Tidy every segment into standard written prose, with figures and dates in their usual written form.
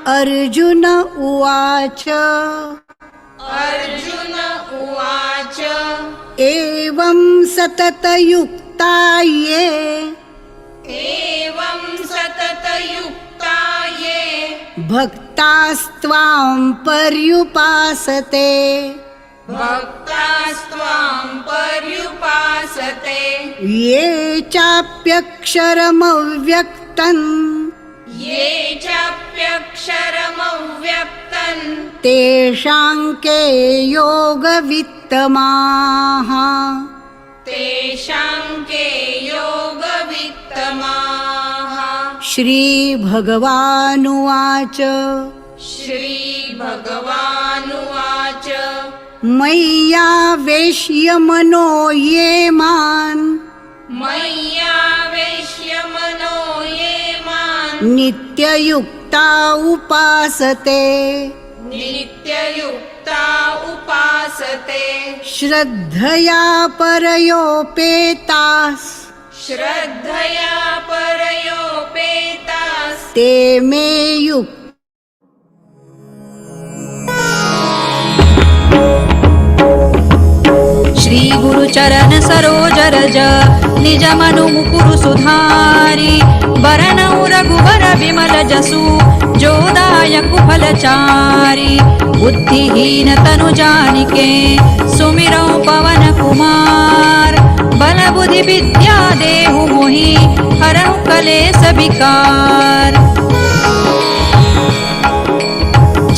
अर्जुन उवाच अर्जुन उवाच एवं सततयुक्ता ये एवं सततयुक्ता ये भक्तास्त्वां पर्युपासते भक्तास्त्वां पर्युपासते ये चाप्यक्षरमव्यक्तम् ये चाप्यक्षरमव्यक्तम् तेषां के योगवित्तमाः तेषां के योगवित्तमाः। श्रीभगवानुवाच श्रीभगवानुवाच मय्यावेश्य मनो ये मान् मय्यावेश्य मनो ये मां नित्ययुक्ता उपासते नित्ययुक्ता उपासते श्रद्धया परयोपेतास् श्रद्धया परयोपेतास् ते मे युक्ता श्री गुरु चरण सरोज रज निज मनु मुकुरु सुधारी बरनउ रघुबर विमल जसु जो दायक फलचारी बुद्धिहीन तनु जानिके सुमिरौ पवन कुमार बल बुद्धि विद्या देहु मोहि हरहु कलेस विकार।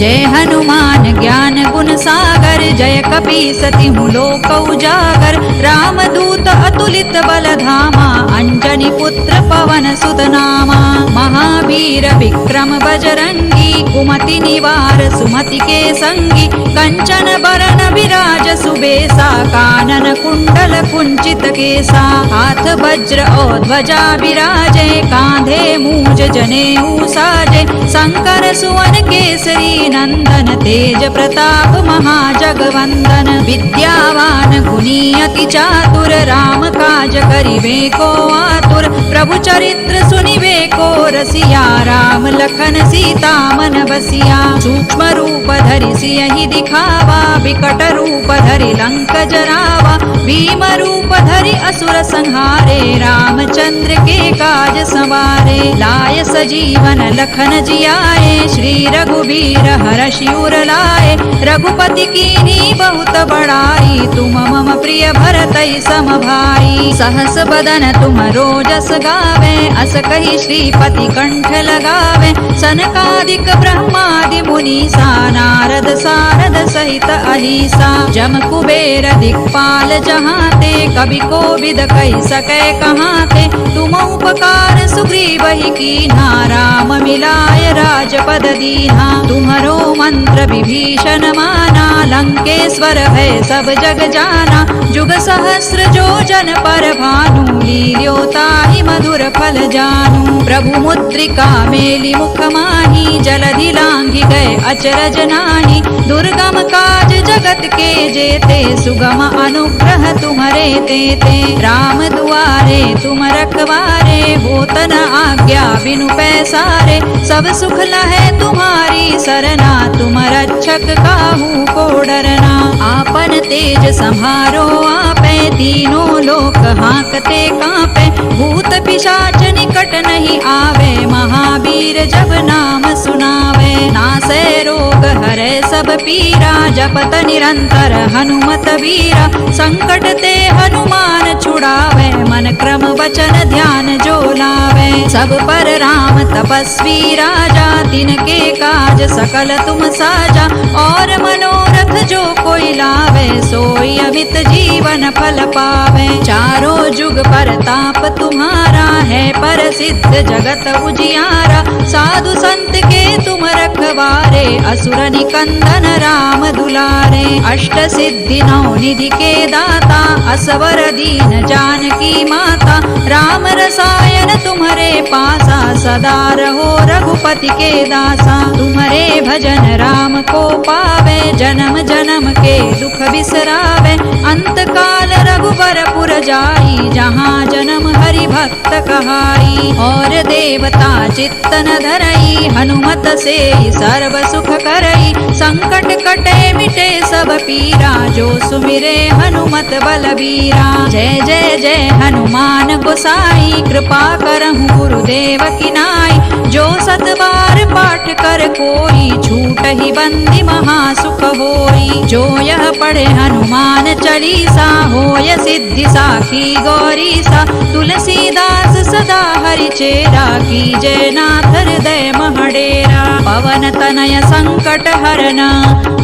जय हनुमान ज्ञान गुण सागर जय कपीसति लोक उजागर रामदूत अतुलित बल धामा अंजनी पुत्र पवन सुत नामा महावीर विक्रम बजरंगी कुमति निवार सुमति के संगी कंचन बरन विराज सुबेसा कानन कुंडल कुंचित केसा हाथ वज्र और ध्वजा विराजे कांधे मूज जनेऊ साजे शंकर सुवन केसरी नंदन तेज प्रताप महाजगवंदन विद्यावान गुणी अति चातुर राम काज करिबे को आतुर प्रभु चरित्र सुनिबे को रसिया राम लखन सीता मन बसिया सूक्ष्म रूप धरि सियहि दिखावा विकट रूप धरि लंक जरावा भीम रूप धरि असुर संहारे रामचंद्र के काज संवारे लाय सजीवन लखन जियाए श्री रघुबीर हरषि उर लाए रघुपति कीन्ही बहुत बड़ाई तुम मम प्रिय भरतहि सम भाई सहस बदन तुम रोजस गावे अस कहि श्रीपति कंठ लगावे सनकादिक ब्रह्मादि मुनीसा नारद सारद सहित अहिसा जम कुबेर दिक्पाल जहाते कवि कोविद कहि सकै कहाते तुम उपकार सुग्रीवहि कीन्हा राम मिलाय राजपद दीन्हा तुम्हरो मंत्र विभीषण माना लंकेश्वर है सब जग जाना जुग सहस्र जो जन पर भानु लील्योताहि मधुर फल जानू प्रभु मुद्रिका मेलि मुख माही जलधि लांघि गए अचरज नाही दुर्गम काज जगत के जेते सुगम अनुग्रह तुम्हरे तेते राम दुआरे तुम रखवारे होत न आज्ञा बिनु पैसारे सब सुख लहै तुम्हारी सरना तुम रक्षक काहू को डरना आपन तेज संहारो आपे तीनों लोक हांकते कांपे भूत पिशाच निकट नहीं आवे महावीर जब नाम सुनावे नासै रोग हरै सब पीरा जपत निरंतर हनुमत वीरा संकट ते हनुमान छुड़ावे मन क्रम वचन ध्यान जो लावे सब पर राम तपस्वी राजा तिनके काज सकल तुम साजा और मनोरथ जो कोई लावे सोई अमित जीवन फल पावे चारों जुग परताप तुम्हारा है प्रसिद्ध जगत उजियारा साधु संत के तुम रखवारे असुर निकंदन राम दुलारे अष्ट सिद्धि नौ निधि के दाता असवर दीन जानकी माता राम रसायन तुम्हारे पासा सदा रहो रघुपति के दासा तुम्हारे भजन राम को पावे जन्म जन्म के दुख बिसरावे अंत काल रघुबर पुर जाई जहाँ जन्म हरि हरि भक्त कहाई। और देवता चित्त न धरई, हनुमत से सर्व सुख करई। संकट कटे मिटे सब पीरा, जो सुमिरे हनुमत बलबीरा। जय जय जय हनुमान गोसाई, कृपा करहु गुरुदेव की नाई। जो सत बार पाठ कर कोई, छूटहि बंदी महासुख होई। जो यह पढ़े हनुमान चालीसा, होय सिद्धि साखी गौरीसा। तुलसीदास सदा हरि चेरा, कीजय नाथ हृदय महडेरा। पवन तनय संकट हरना,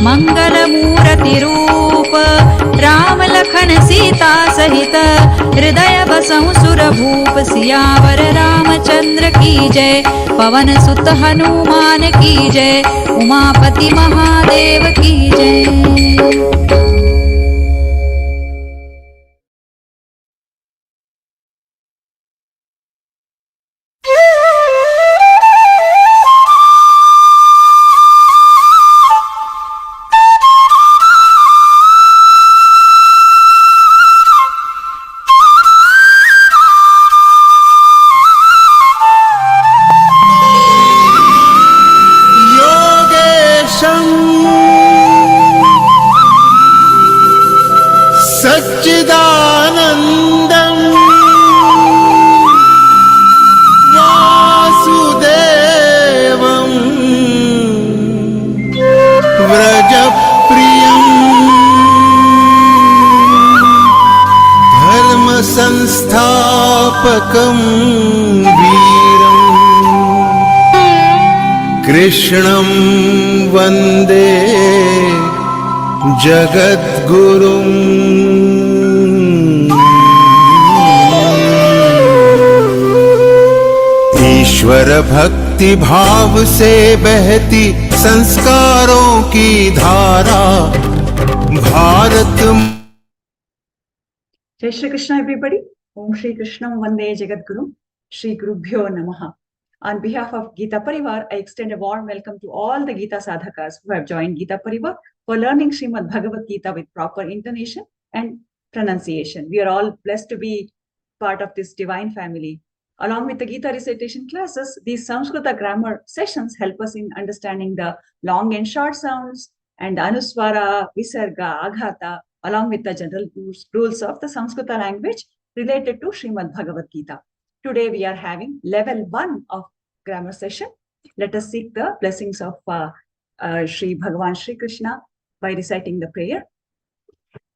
मंगल मूर्ति रूप। राम लखन सीता सहित, हृदय बसहु सुर भूप। सियावर रामचंद्र की जय, पवन सुत हनुमान की जय। उमापति महादेव की जय। सच्चिदानन्दं वासुदेवं व्रजप्रियं धर्मसंस्थापकं वीरम् कृष्णं वन्दे जगद्गुरुम्। ईश्वर भक्ति भाव से बहती संस्कारों की धारा Bharat. Jai Shri Krishna, everybody. Om Shri Krishna Vande Jagadguru. Shri Gurubhyo Namaha. On behalf of Geeta Pariwar, I extend a warm welcome to all the Geeta sadhakas who have joined Geeta Pariwar for learning Srimad Bhagavad Gita with proper intonation and pronunciation. We are all blessed to be part of this divine family. Along with the Gita recitation classes, these Sanskrit grammar sessions help us in understanding the long and short sounds and the Anusvara, Visarga, Aghata, along with the general rules of the Sanskrit language related to Srimad Bhagavad Gita. Today we are having level 1 of grammar session. Let us seek the blessings of Shri Bhagavan Shri Krishna by reciting the prayer.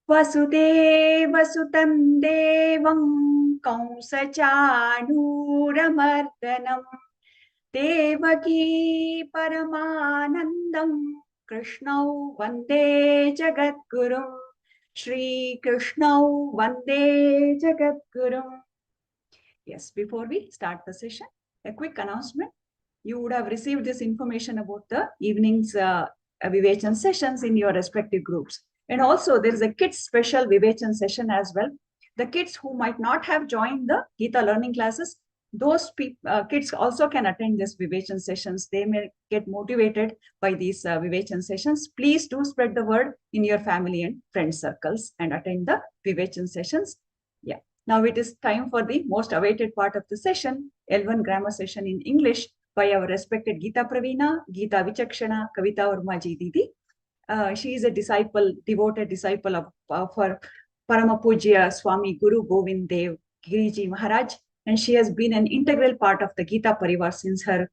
Vasudeva Sutam Devam Kausachanuramardanam Devaki Paramanandam Krishnau Vande Jagadgurum. Shri Krishnau Vande Jagadgurum. Yes, before we start the session, a quick announcement. You would have received this information about the evening's Vivechan sessions in your respective groups. And also there is a kids special Vivechan session as well. The kids who might not have joined the Gita learning classes, those kids also can attend these Vivechan sessions. They may get motivated by these Vivechan sessions. Please do spread the word in your family and friend circles and attend the Vivechan sessions. Yeah. Now it is time for the most awaited part of the session, L1 grammar session in English by our respected Geeta Pravina, Geeta Vichakshana, Kavita Varmaji Didi. She is a devoted disciple of her Parama Pujya Swami Guru Govind Dev Giriji Maharaj, and she has been an integral part of the Geeta Parivar since her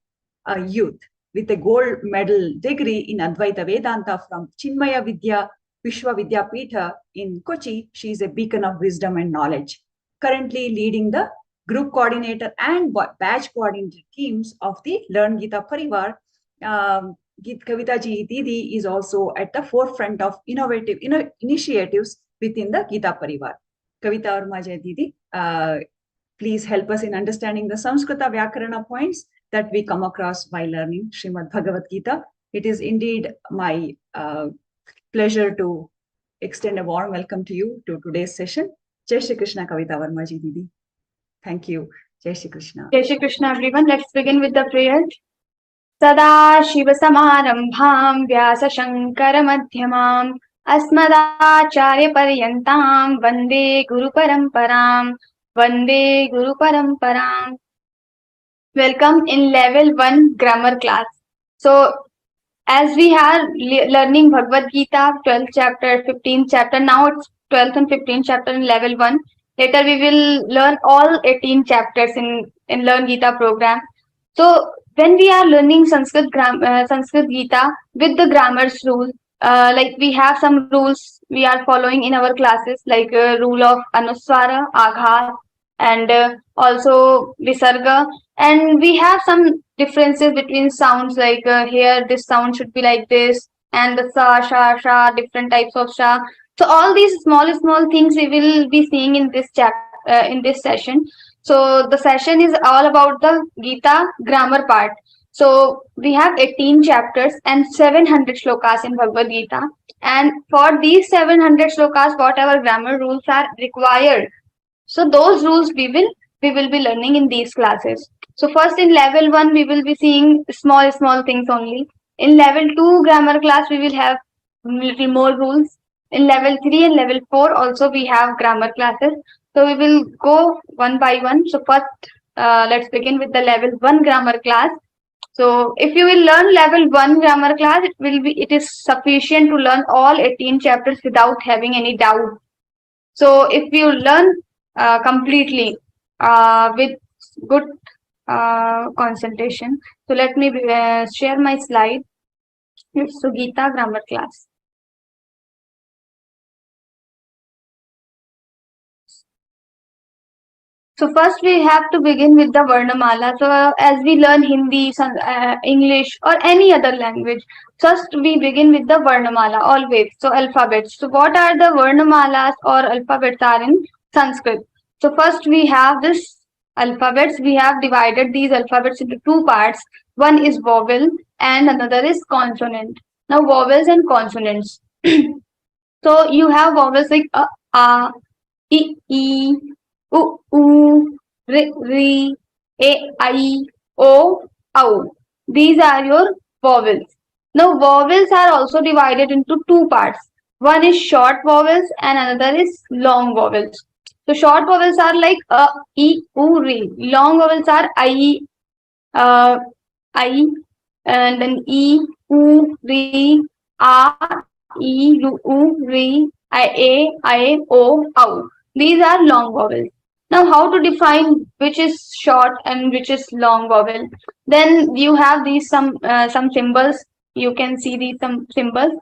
youth. With a gold medal degree in Advaita Vedanta from Chinmaya Vidya Vishwa Vidya Peetha in Kochi, she is a beacon of wisdom and knowledge. Currently leading the group coordinator and batch coordinator teams of the Learn Geeta Parivar. Kavita Ji Didi is also at the forefront of innovative initiatives within the Geeta Parivar. Kavita Varmaji Didi, please help us in understanding the Sanskrita Vyakarana points that we come across while learning Srimad Bhagavad Gita. It is indeed my pleasure to extend a warm welcome to you to today's session. Jai Shri Krishna, Kavita Varmaji Didi. Thank you. Jai Shri Krishna. Jai Shri Krishna, everyone. Let's begin with the prayer. Sada Shiva Samarambham Vyasa Shankara Madhyamam Asmadacharya Paryantam Vande Guru Paramparam Vande Guru Paramparam. Welcome in level 1 grammar class. So, as we are learning Bhagavad Gita, 12th chapter, 15th chapter, now it's 12th and 15th chapter in level 1. Later we will learn all 18 chapters in Learn Gita program. So, when we are learning Sanskrit Gita with the grammar's rule, like we have some rules we are following in our classes, like rule of Anusvara, Aghata, and also Visarga, and we have some differences between sounds, like here this sound should be like this, and the sa, sha, different types of sha. So all these small things we will be seeing in this session. So the session is all about the Gita grammar part. So we have 18 chapters and 700 shlokas in Bhagavad Gita, and for these 700 shlokas, whatever grammar rules are required, so those rules we will be learning in these classes. So first in level 1 we will be seeing small things only. In level 2 grammar class we will have little more rules. In level 3 and level 4 also we have grammar classes. So we will go one by one. So first let's begin with the level 1 grammar class. So if you will learn level 1 grammar class, it is sufficient to learn all 18 chapters without having any doubt. So if you learn completely with good concentration, so let me share my slide. It's Sugita grammar class. So first we have to begin with the Varnamala. So as we learn Hindi, English or any other language, first we begin with the Varnamala always. So alphabets. So what are the Varnamalas or alphabets are in Sanskrit? So first we have this alphabets. We have divided these alphabets into two parts. One is vowel and another is consonant. Now vowels and consonants. So you have vowels like a, I, ri, I, o. These are your vowels. Now vowels are also divided into two parts. One is short vowels and another is long vowels. So short vowels are like a, ri. Long vowels are I, and then ri, ri, o. These are long vowels. Now, how to define which is short and which is long vowel? Then you have these some symbols. You can see these some symbols.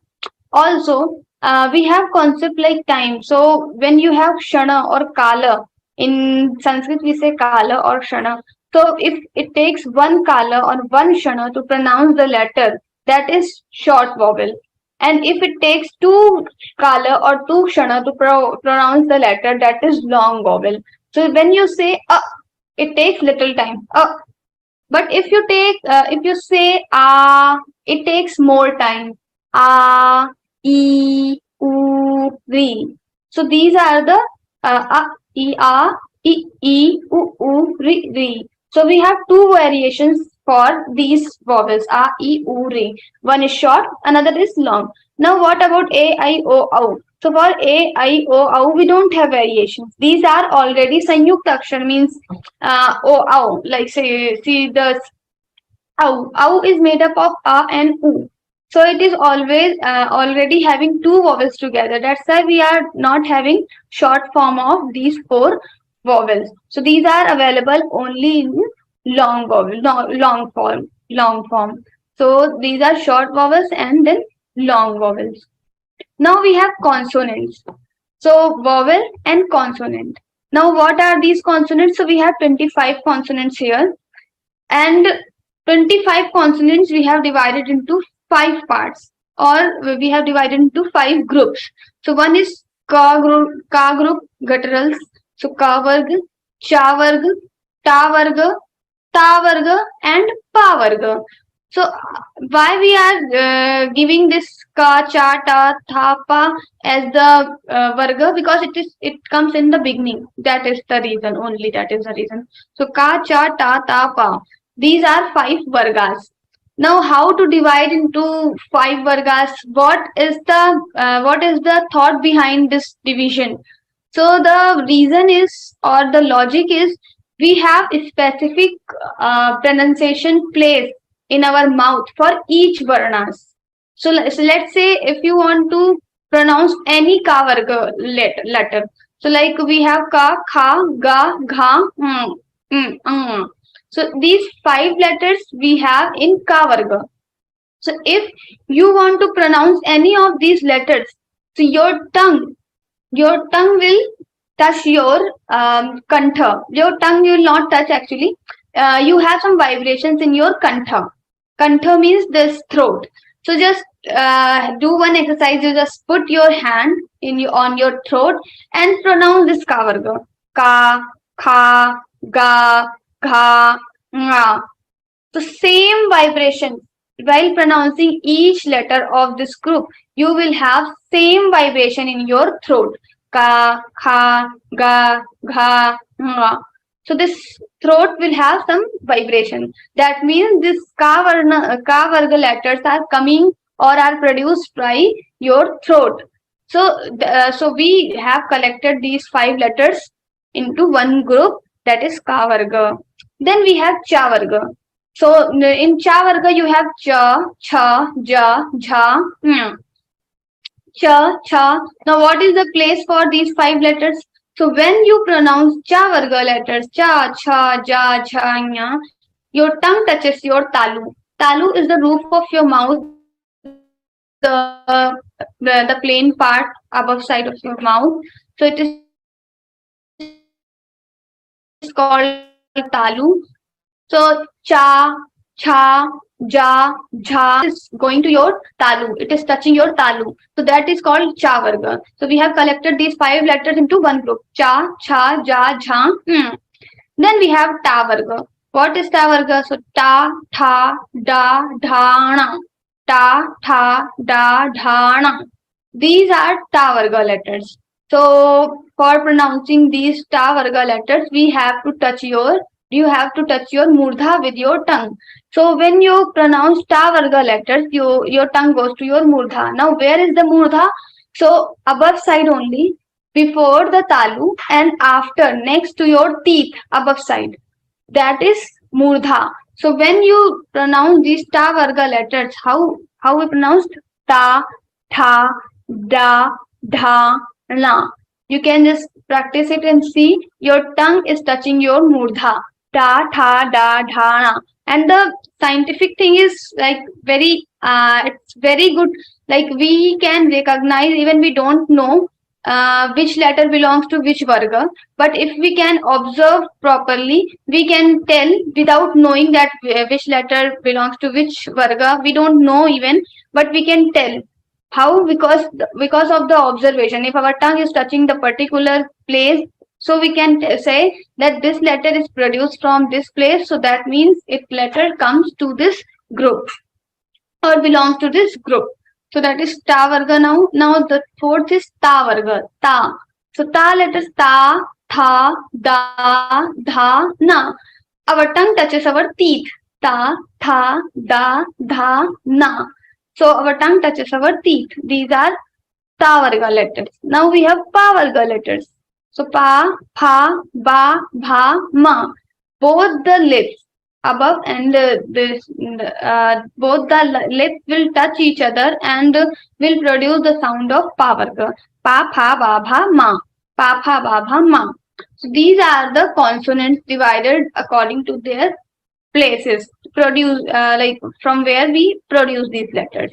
Also, we have concept like time. So when you have shana or kala, in Sanskrit we say kala or shana. So if it takes one kala or one shana to pronounce the letter, that is short vowel. And if it takes two kala or two shana to pronounce the letter, that is long vowel. So when you say it takes little time. But if you say it takes more time. Ri. So these are the ri. So we have two variations for these vowels ri. One is short, another is long. Now what about a, I, o? So for a, I, o, we don't have variations. These are already sanyukta akshar, means o. Like say, see the au is made up of a and u. So it is always already having two vowels together. That's why we are not having short form of these four vowels. So these are available only in long vowel, long form. So these are short vowels and then long vowels. Now we have consonants. So vowel and consonant. Now what are these consonants? So we have 25 consonants here, and 25 consonants we have divided into 5 parts, or we have divided into 5 groups. So one is ka group gutturals. So ka varga, cha varga, ta varga and pa varga. So why we are giving this ka, cha, ta, tha, pa as the varga? Because it comes in the beginning. That is the reason. Only that is the reason. So ka, cha, ta, pa. These are 5 vargas. Now, how to divide into 5 vargas? What is the thought behind this division? So the reason is, or the logic is, we have a specific pronunciation place in our mouth for each varnas. So let's say if you want to pronounce any ka varga letter. So like we have ka, kha, ga, gha, So these 5 letters we have in ka varga. So if you want to pronounce any of these letters, so your tongue will touch your kantha. Your tongue will not touch actually. You have some vibrations in your kantha. Kantha means this throat. So just do one exercise. You just put your hand on your throat and pronounce this ka varga. Ka, kha, ga, gha, nga. So same vibration while pronouncing each letter of this group, you will have same vibration in your throat. Ka, kha, ga, gha, nga. So this throat will have some vibration. That means this ka varga letters are coming or are produced by your throat. So we have collected these 5 letters into one group, that is ka varga. Then we have cha varga. So in cha varga you have cha, cha, ja, jha, cha, cha. Now what is the place for these 5 letters? So when you pronounce cha varga letters, cha, cha, ja, jha, nya, your tongue touches your talu. Talu is the roof of your mouth, the plain part above side of your mouth. So it is called talu. So cha, cha, ja, jha is going to your talu. It is touching your talu. So that is called cha varga. So we have collected these 5 letters into one group. Cha, cha, ja, jha. Then we have ta varga. What is ta varga? So ta, tha, da, dhana. Ta, tha, da, dhana. These are ta varga letters. So for pronouncing these ta varga letters, you have to touch your murdha with your tongue. So when you pronounce ta varga letters, your tongue goes to your murdha. Now where is the murdha? So above side only, before the talu and after, next to your teeth, above side. That is murdha. So when you pronounce these ta varga letters, how we pronounced ta, tha, da, dha, na. You can just practice it and see your tongue is touching your murdha. Ta, tha, da, dha, na. And the scientific thing is like it's very good. Like we can recognize, even we don't know which letter belongs to which varga. But if we can observe properly, we can tell without knowing that which letter belongs to which varga. We don't know even, but we can tell. How? Because of the observation. If our tongue is touching the particular place, so we can say that this letter is produced from this place. So that means if letter comes to this group or belongs to this group. So that is ta varga now. Now the fourth is ta varga. Ta. So ta letters ta, tha, da, dha, na. Our tongue touches our teeth. Ta, tha, da, dha, na. So our tongue touches our teeth. These are ta varga letters. Now we have pa varga letters. So pa, pha, ba, bha, ma. Both the lips above and both the lips will touch each other and will produce the sound of pa varga. Pa, pha, ba, bha, ma. Pa, pha, ba, bha, ma. So these are the consonants divided according to their places produce like from where we produce these letters.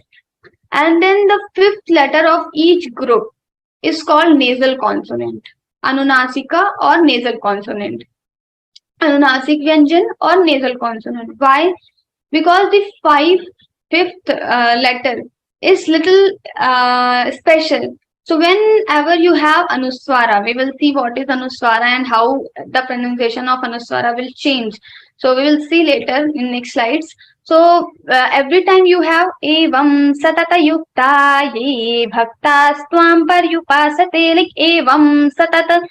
And then the 5th letter of each group is called nasal consonant, anunasika or nasal consonant, anunasik vyanjan or nasal consonant. Why? Because the fifth letter is little special. So whenever you have Anusvara, we will see what is Anusvara and how the pronunciation of Anusvara will change. So we will see later in next slides. So every time you have evam satata yukta ye bhaktas tvam paryupasate, like evam satata.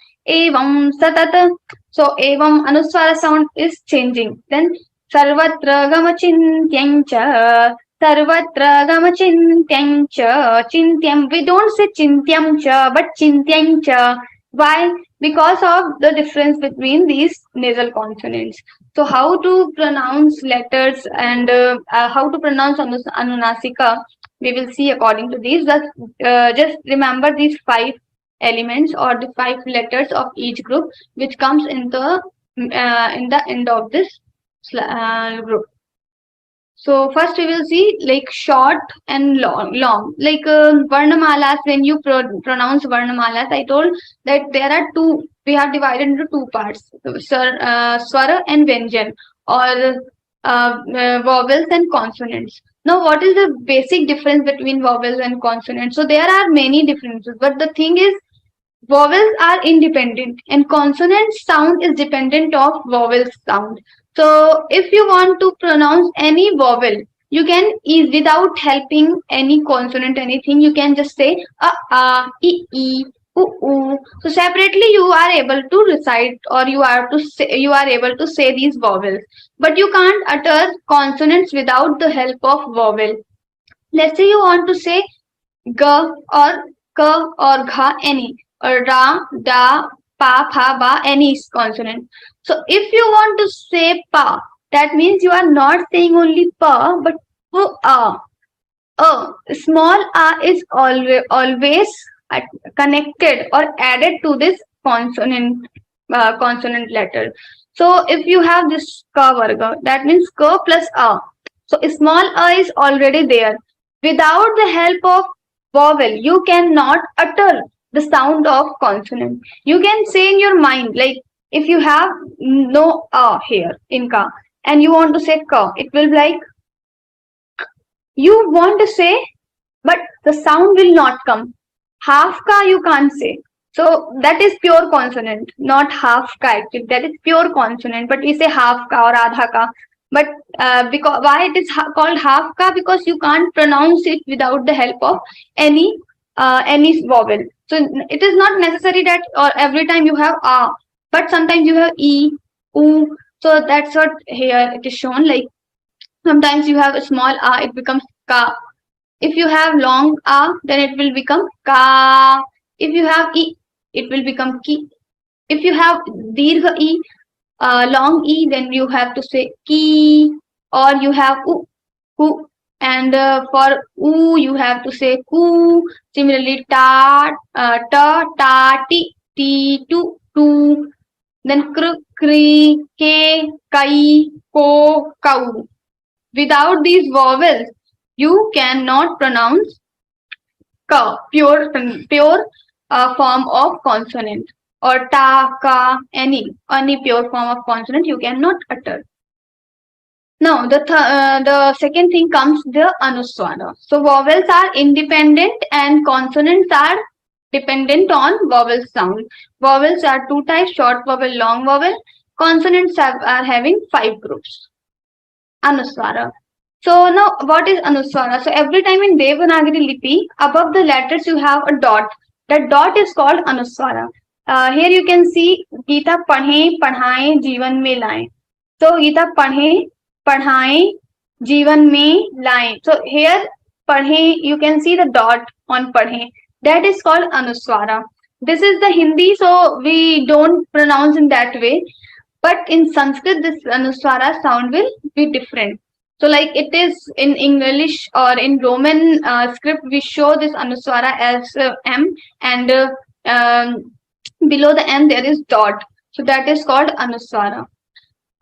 So evam Anusvara sound is changing. Then sarvatra gamachintyancha. Sarvatra gamachintyancha. Chintyam. We don't say chintyam cha, but chintyam cha. Why? Because of the difference between these nasal consonants. So how to pronounce letters and how to pronounce Anunasika, we will see according to these. Just remember these five elements or the five letters of each group, which comes in the end of this group. So first we will see like short and long. Like Varnamalas, when you pronounce Varnamalas, I told that there are two, we have divided into two parts, Swara and Vyanjan, or vowels and consonants. Now what is the basic difference between vowels and consonants? So there are many differences, but the thing is, vowels are independent and consonant sound is dependent of vowel sound. So if you want to pronounce any vowel, you can ease without helping any consonant, anything. You can just say e, oo. So separately, you are able to recite or you are able to say these vowels, but you can't utter consonants without the help of vowel. Let's say you want to say g or k or gha, any, or ra, da, pa, pha, ba, any consonant. So if you want to say pa, that means you are not saying only pa but a. Small a is always connected or added to this consonant letter. So if you have this ka varga, that means ka plus a. So small a is already there. Without the help of vowel, you cannot utter the sound of consonant. You can say in your mind, like if you have no a here in ka and you want to say ka, it will be like you want to say, but the sound will not come. Half ka you can't say. So that is pure consonant, not half ka actually. That is pure consonant, but we say half ka or adha ka. But because why it is called half ka? Because you can't pronounce it without the help of any vowel. So it is not necessary that or every time you have a, but sometimes you have e, u. So that's what here it is shown. Like sometimes you have a small a, it becomes ka. If you have long a, then it will become ka. If you have e, it will become ki. If you have dirgha e, long e, then you have to say ki. Or you have u, hu. And for u, you have to say ku. Similarly, ta, ta, ti, tu. Then kr, kri, ke, kai, ko, kau. Without these vowels, you cannot pronounce ka, pure form of consonant, or ta, ka, any pure form of consonant you cannot utter. Now the second thing comes the Anusvara. So vowels are independent and consonants are dependent on vowel sound. Vowels are two types: short vowel, long vowel. Consonants are having 5 groups. Anusvara. So now what is Anusvara? So every time in Devanagari Lipi, above the letters you have a dot. That dot is called Anusvara. Here you can see Geeta padhe, padhaye, जीवन में लाएं. So Geeta padhe, padhaye, जीवन में लाएं. So here padhe, you can see the dot on padhe. That is called Anusvara. This is the Hindi, so we don't pronounce in that way. But in Sanskrit, this Anusvara sound will be different. So like it is in English or in Roman script, we show this Anusvara as M, and below the M there is dot. So that is called Anusvara.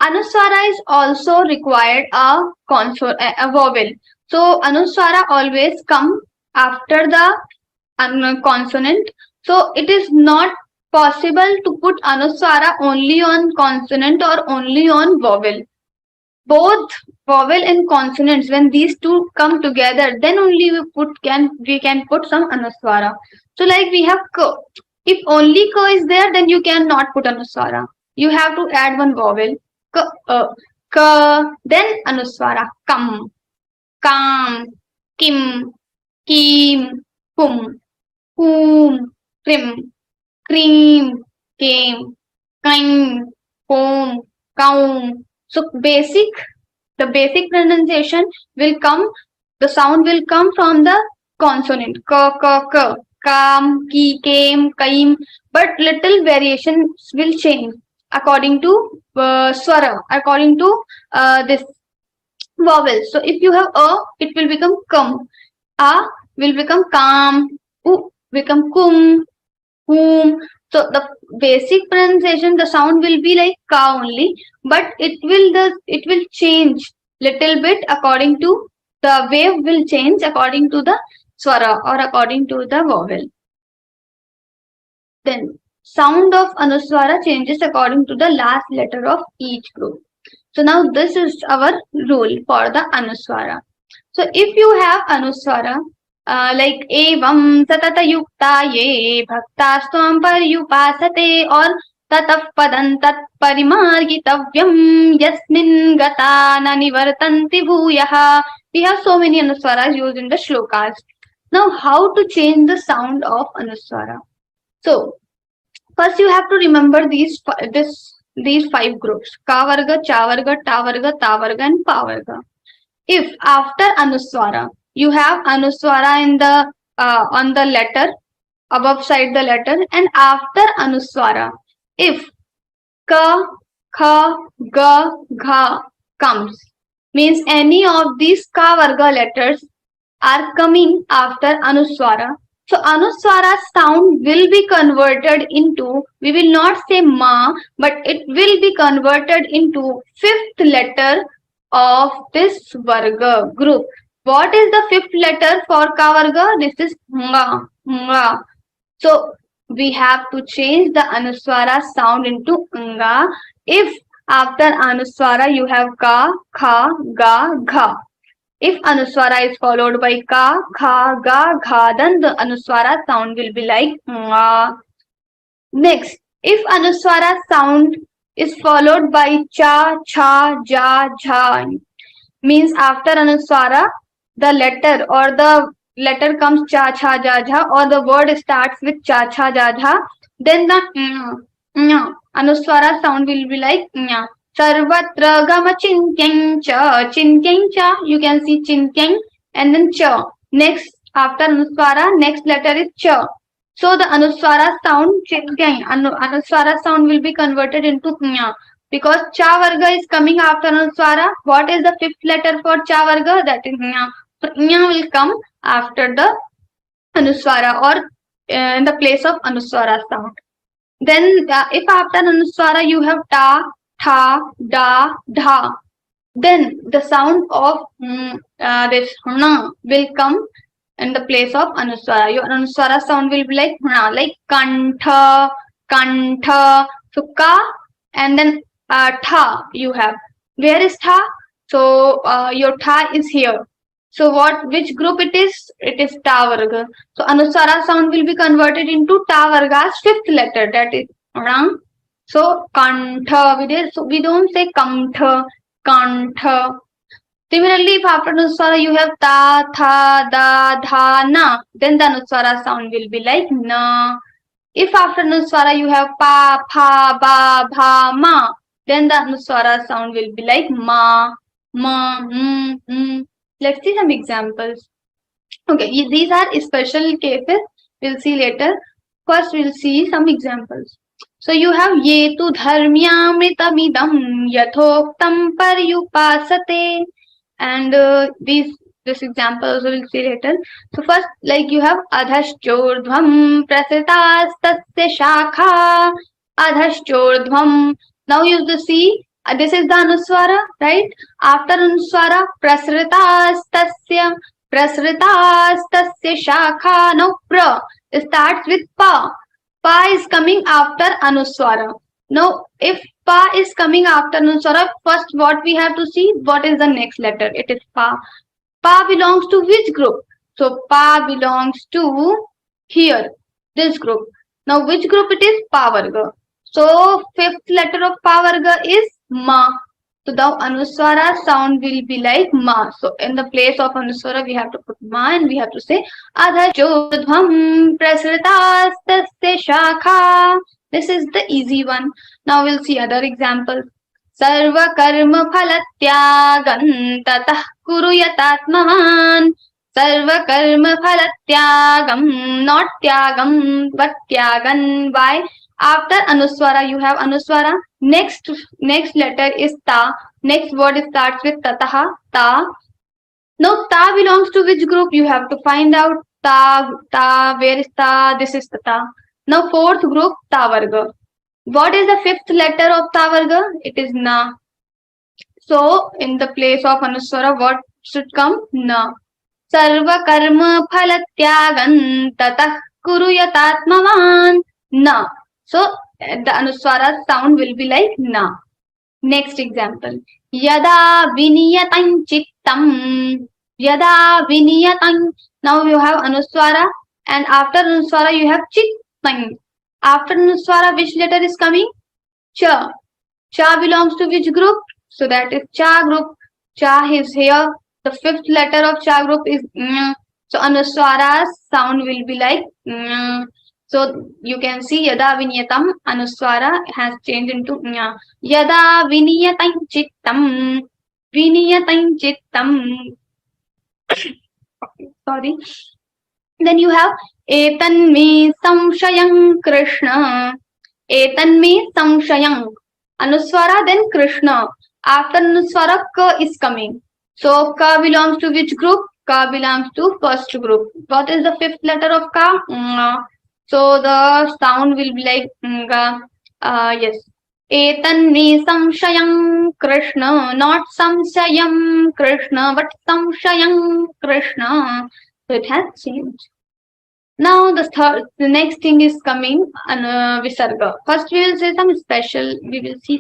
Anusvara is also required a vowel. So Anusvara always come after the consonant. So it is not possible to put Anusvara only on consonant or only on vowel. Both vowel and consonants, when these two come together, then only we can put some Anusvara. So like we have k. If only k is there, then you cannot put Anusvara. You have to add one vowel. K, then Anusvara. Kam, kam, kim, kim, kum, whom, krim, cream, came, kind, comb, cow. So the basic pronunciation will come, the sound will come from the consonant. K, kam, ki, came, kaim. but little variations will change according to swara, according to this vowel. So if you have a, it will become kam. A will become kam. U become kum, whom. So the basic pronunciation, the sound will be like ka only, but it will change little bit according to the wave will change according to the swara or according to the vowel. Then sound of Anuswara changes according to the last letter of each group. So now this is our rule for the Anuswara. So if you have Anuswara like evam satata yukta ye bhakta swam paryupasate or tataf padam tat parimargitavyam yasmin gata na nivartanti bhuyaha. We have so many Anuswaras used in the shlokas. Now how to change the sound of Anuswara? So first, you have to remember these five groups: ka varga, cha varga, ta varga, ta varga, and pa varga. If after Anuswara you have Anuswara in the on the letter above side the letter, and after Anuswara, if ka, kha, ga, gha comes, means any of these ka varga letters are coming after Anuswara. So Anuswara sound will be converted into, we will not say ma, but it will be converted into fifth letter of this varga group. What is the fifth letter for ka varga? This is nga, nga. So we have to change the Anuswara sound into nga if after Anuswara you have ka, kha, ga, gha. If Anuswara is followed by ka, kha, ga, gha, then the Anuswara sound will be like nga. Next, if Anuswara sound is followed by cha, cha, ja, jha, means after Anuswara, the letter or the letter comes cha, cha, ja, jha, or the word starts with cha, cha, ja, jha, then the Anuswara sound will be like nya. Sarvatra gama chinkyang cha, chinkyang cha, you can see chinkyang and then cha. Next, after Anuswara, next letter is cha. So the Anuswara sound, chinkyang, Anuswara sound will be converted into nya. Because cha varga is coming after Anuswara, what is the fifth letter for cha varga? That is nya. So nya will come after the Anuswara or in the place of Anuswara sound. Then if after Anuswara you have ta, tha, da, dha, then the sound of this na will come in the place of Anuswara. Your Anuswara sound will be like na, like kantha, kantha. So ka and then tha you have. Where is tha? So your tha is here. So which group it is? It is ta varga. So Anuswara sound will be converted into ta varga's fifth letter, that is rang. So kantha, so we don't say kamtha, kantha. Similarly, if after Anuswara you have ta, tha, da, dha, na, then the Anuswara sound will be like na. If after Anuswara you have pa, pha, ba, bha, ma, then the Anuswara sound will be like ma, ma, Let's see some examples. Okay, these are special cases. We'll see later. First, we'll see some examples. So you have ye tu dharmyamritamidam yathoktam paryupasate, and this examples we'll see later. So first, like you have adhashchordhvam prasitastasya shakha, adhashchordhvam. Now use the C. This is the Anuswara, right? After Anuswara, prasritastasya, prasritastasya shakha. Now pra starts with pa. Pa is coming after Anuswara. Now, if pa is coming after Anuswara, first what we have to see, what is the next letter? It is pa. Pa belongs to which group? So pa belongs to here, this group. Now, which group it is? Pa varga. So fifth letter of pa varga is ma. So the Anuswara sound will be like ma. So in the place of Anuswara, we have to put ma and we have to say adhachudhvam prasritastasya shakha. This is the easy one. Now we'll see other examples. Sarva karma phalatyagam tatah kuruyatatmavan Sarva karma phala tyagam, not tyagam, but tyagan. Why? After Anuswara, you have Anuswara. Next letter is Ta. Next word starts with Tataha, Ta. Now, Ta belongs to which group? You have to find out. Ta, where is Ta? This is the Ta. Now, fourth group, Ta Varga. What is the fifth letter of Ta Varga? It is Na. So, in the place of Anuswara, what should come? Na. Sarva karma phala tyagan tatah kuruyatatmavan. Na. So, the Anuswara sound will be like Na. Next example. Yada viniyatam chittam. Yada viniyatam. Now you have Anuswara, and after Anuswara you have chittam. After Anuswara, which letter is coming? Cha. Cha belongs to which group? So that is Cha group. Cha is here. The fifth letter of Cha group is ng. So Anuswara sound will be like ng. So you can see Yada Vinyatam Anuswara has changed into ng. Yada Vinyatam Chittam. Vinyatam Chittam. Sorry. Then you have Etan me samshayam Krishna. Etan me samshayam. Anuswara, then Krishna. After Anuswara, Ka is coming. So Ka belongs to which group? Ka belongs to first group. What is the fifth letter of Ka? Nga. So the sound will be like Nga. Yes. Etan me samshayam Krishna. Not samshayam Krishna, but samshayam Krishna. So it has changed. Now the next thing is coming Visarga. First we will see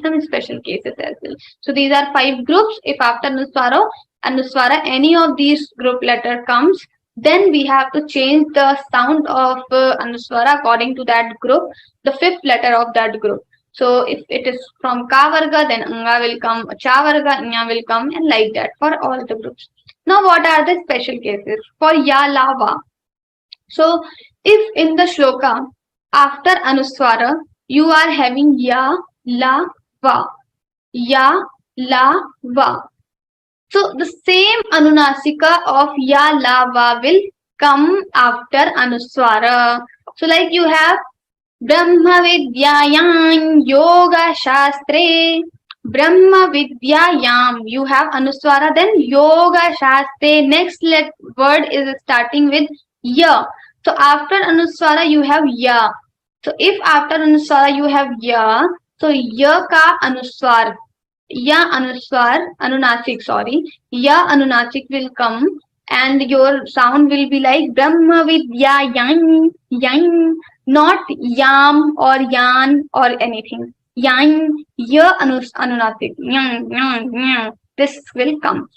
some special cases as well. So these are 5 groups. If after Anuswara any of these group letter comes, then we have to change the sound of Anuswara according to that group, the fifth letter of that group. So if it is from Ka Varga, then Anga will come, Cha Varga, Nya will come, and like that for all the groups. Now what are the special cases? For Ya, La, Va. So, if in the shloka, after Anuswara, you are having Ya, La, Va. Ya, La, Va. So, the same Anunasika of Ya, La, Va will come after Anuswara. So, like you have Brahma Vidyayam Yoga Shastre. Brahma Vidyayam. You have Anuswara, then Yoga Shastre. Next word is starting with Ya. So after Anuswara you have Ya. So if after Anuswara you have Ya, so Ya ka Anuswar. Ya Anuswar, Anunasik, sorry. Ya Anunasik will come and your sound will be like Brahma Vidya Yang, Yang, not Yam or Yan or anything. Yang, Ya Anunasik, Yang, Yang, Yang. This will come.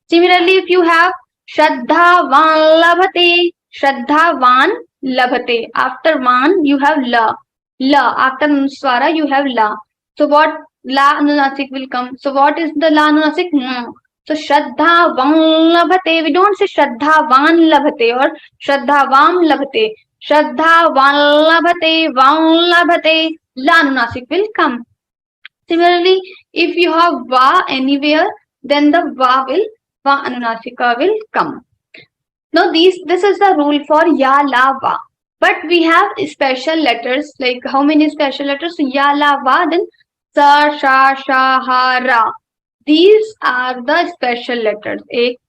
Similarly, if you have Shraddha Van Labhate, Shraddha Van Labhate. After Van, you have La. La. After Anuswara, you have La. So what La Anunasik will come? So what is the La Anunasik? No. So Shraddha Van Labhate. We don't say Shraddha Van Labhate or Shraddha Vam Labhate. Shraddha Van Labhate, Van Labhate. La Anunasik will come. Similarly, if you have Va anywhere, then the Va Anunasika will come. Now this is the rule for Ya, La, Va. But we have special letters, like how many special letters? Ya, La, Va, then Sa, Sha, Sha, Ha, Ra. These are the special letters.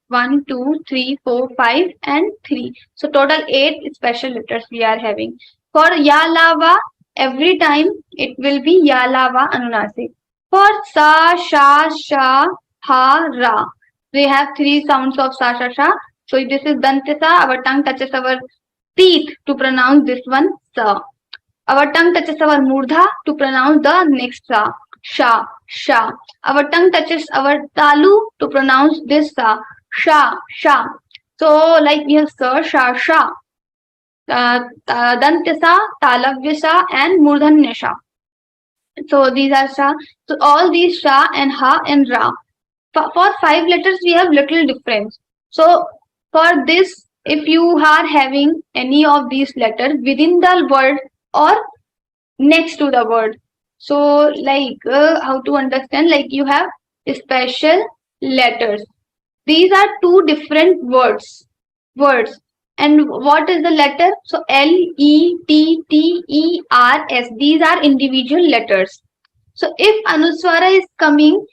1, 2, 3, 4, 5 and 3. So total 8 special letters we are having. For Ya, La, Va, every time it will be Ya, La, Va, Anunasik. For Sa, Sha, Sha, Ha, Ra. We have 3 sounds of Sa, Sha, Sha. So this is Dantisa. Our tongue touches our teeth to pronounce this one Sa. Our tongue touches our Murdha to pronounce the next Sa. Sha, Sha. Our tongue touches our Talu to pronounce this Sa. Sha, Sha. So like we have Sa, Sha, Sha. Dantisa, Talavyasa and Murdhanyasha. So these are Sha. So all these Sha and Ha and Ra. For 5 letters we have little difference. So for this, if you are having any of these letters within the word or next to the word, so like how to understand, like you have special letters. These are 2 different words. words. And what is the letter? So L, E, T, T, E, R, S. These are individual letters. So if Anuswara is coming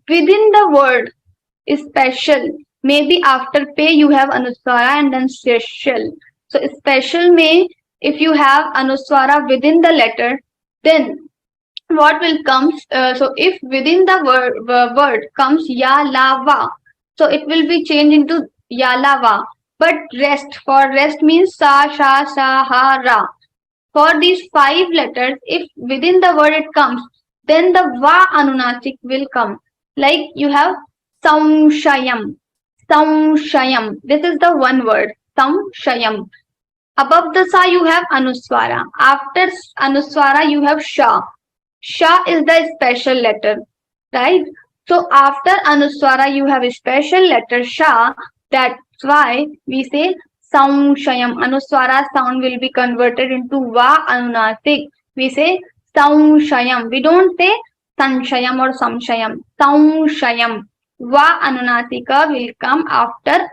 within the word, is special. Maybe after pay you have Anuswara and then special. So special may, if you have Anuswara within the letter, then what will come? So if within the word comes ya la va, so it will be changed into ya la va. But rest, for rest means sa sha sa ha ra. For these five letters, if within the word it comes, then the va anunasik will come. Like you have samshayam, samshayam. This is the one word, samshayam. Above the sa you have anuswara. After anuswara you have sha. Sha is the special letter, right? So after Anuswara you have a special letter Sha. That's why we say Samshayam. Anuswara sound will be converted into Va Anunasik. We say Samshayam. We don't say Sanshayam or Samshayam. Samshayam. Va Anunasika will come after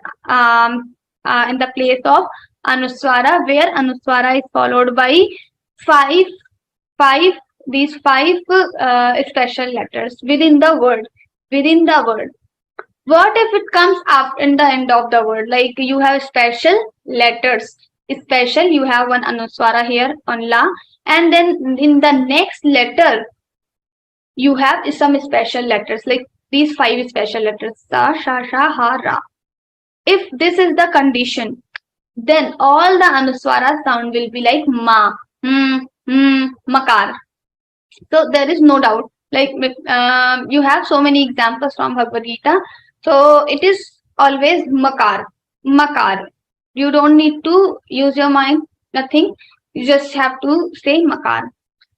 in the place of Anuswara, where Anuswara is followed by five five these five special letters within the word. What if it comes after in the end of the word, like you have special letters, special, you have one Anuswara here on la, and then in the next letter you have some special letters, like these five special letters sa sha sha ha ra. If this is the condition, then all the Anuswara sound will be like ma, makar. So there is no doubt. Like you have so many examples from Bhagavad Gita. So it is always makar, makar. You don't need to use your mind, nothing. You just have to say makar.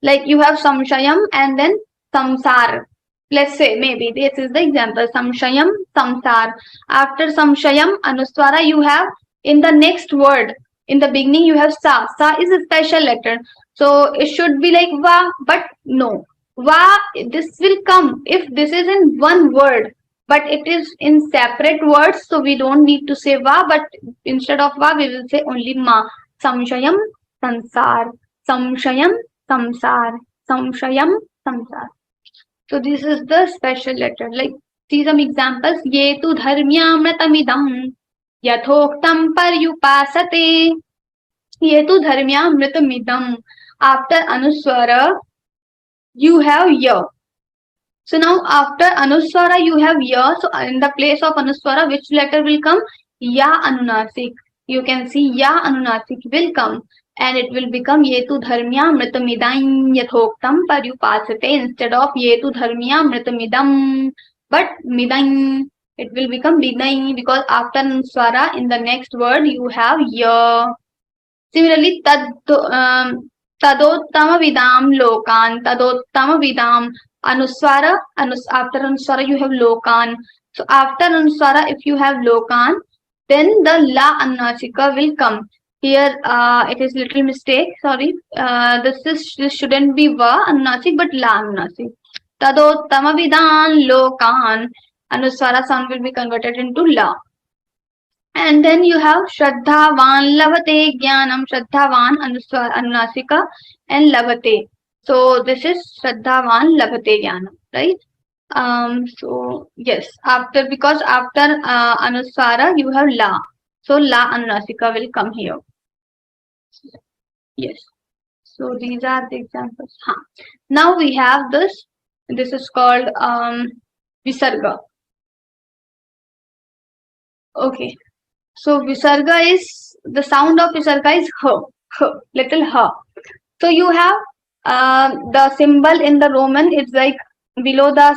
Like you have samshayam and then samsar. Let's say maybe this is the example, samshayam, samsar. After samshayam, anuswara you have in the next word. In the beginning you have sa. Sa is a special letter. So it should be like va, but no. Va, this will come if this is in one word, but it is in separate words. So we don't need to say va, but instead of va, we will say only ma. Samshayam, sansar. Samshayam, samsar. Samshayam, samsar. So this is the special letter. Like see some examples. Ye tu dharmyamritamidam yathoktam paryupasate. Ye tu dharmyamritamidam. After Anuswara, you have ya. So now after Anuswara, you have ya. So in the place of Anuswara, which letter will come? Ya Anunasik. You can see ya Anunasik will come. And it will become Yetu Dharmya Mritamidam Yathoktam Paryupasate instead of Yetu Dharmya Mritamidam. But Midam, it will become Bidai because after Anuswara, in the next word, you have ya. Similarly, Tadottama Vidam Lokan, Tadottama Vidam Anuswara, after Anuswara you have Lokan. So after Anuswara, if you have Lokan, then the La Anunasika will come. Here it is little mistake, sorry. This shouldn't be Va Anunasik but La Anunasik. Tadottama Vidam Lokan, Anuswara sound will be converted into La. And then you have Shraddhavan Lavate Jnanam, Shraddhavan Anunasika and Lavate. So this is Shraddhavan Lavate Jnanam, right? So yes, because after Anuswara you have La. So La Anunasika will come here. Yes. So these are the examples. Now we have this. This is called Visarga. Okay. So Visarga is, the sound of Visarga is h, little h. So you have the symbol in the Roman, it's like below the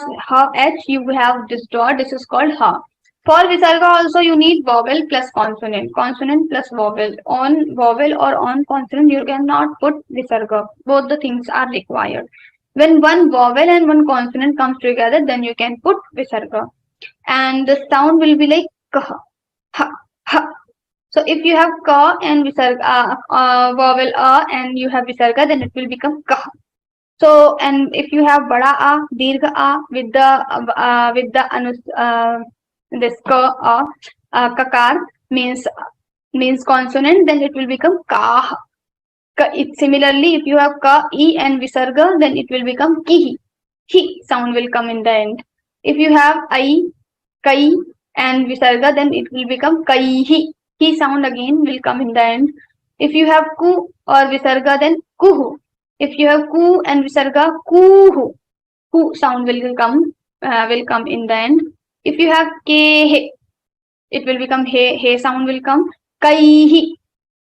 h, you have this dot, this is called h. For Visarga also you need vowel plus consonant, consonant plus vowel. On vowel or on consonant you cannot put Visarga. Both the things are required. When one vowel and one consonant comes together, then you can put Visarga. And the sound will be like kah, ha, ha. So if you have ka and visarga, vowel a and you have visarga, then it will become kah. So and if you have bada a, dirgha a with the this ka kakar means means consonant, then it will become kah. Similarly, if you have ka, e and visarga, then it will become kihi. Hi sound will come in the end. If you have ai, kai and visarga, then it will become kaihi. He sound again will come in the end. If you have ku or visarga, then kuhu. If you have ku and visarga, kuhu. Ku sound will come in the end. If you have ke, it will become he. He sound will come. Kaihi.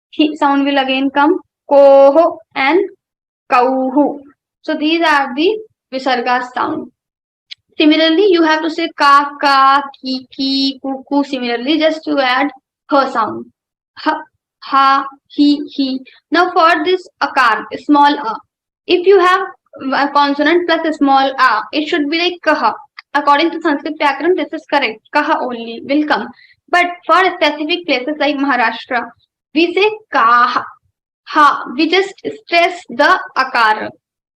He sound will again come. Koho and kauhu. So these are the visarga sound. Similarly, you have to say ka, ki, ku. Similarly, just to add her sound. Ha, ha, he. Now for this akar, small a. If you have a consonant plus a small a, it should be like kaha. According to Sanskrit Vyakaran, this is correct. Kaha only will come. But for specific places like Maharashtra, we say kaha. Ha. We just stress the akar.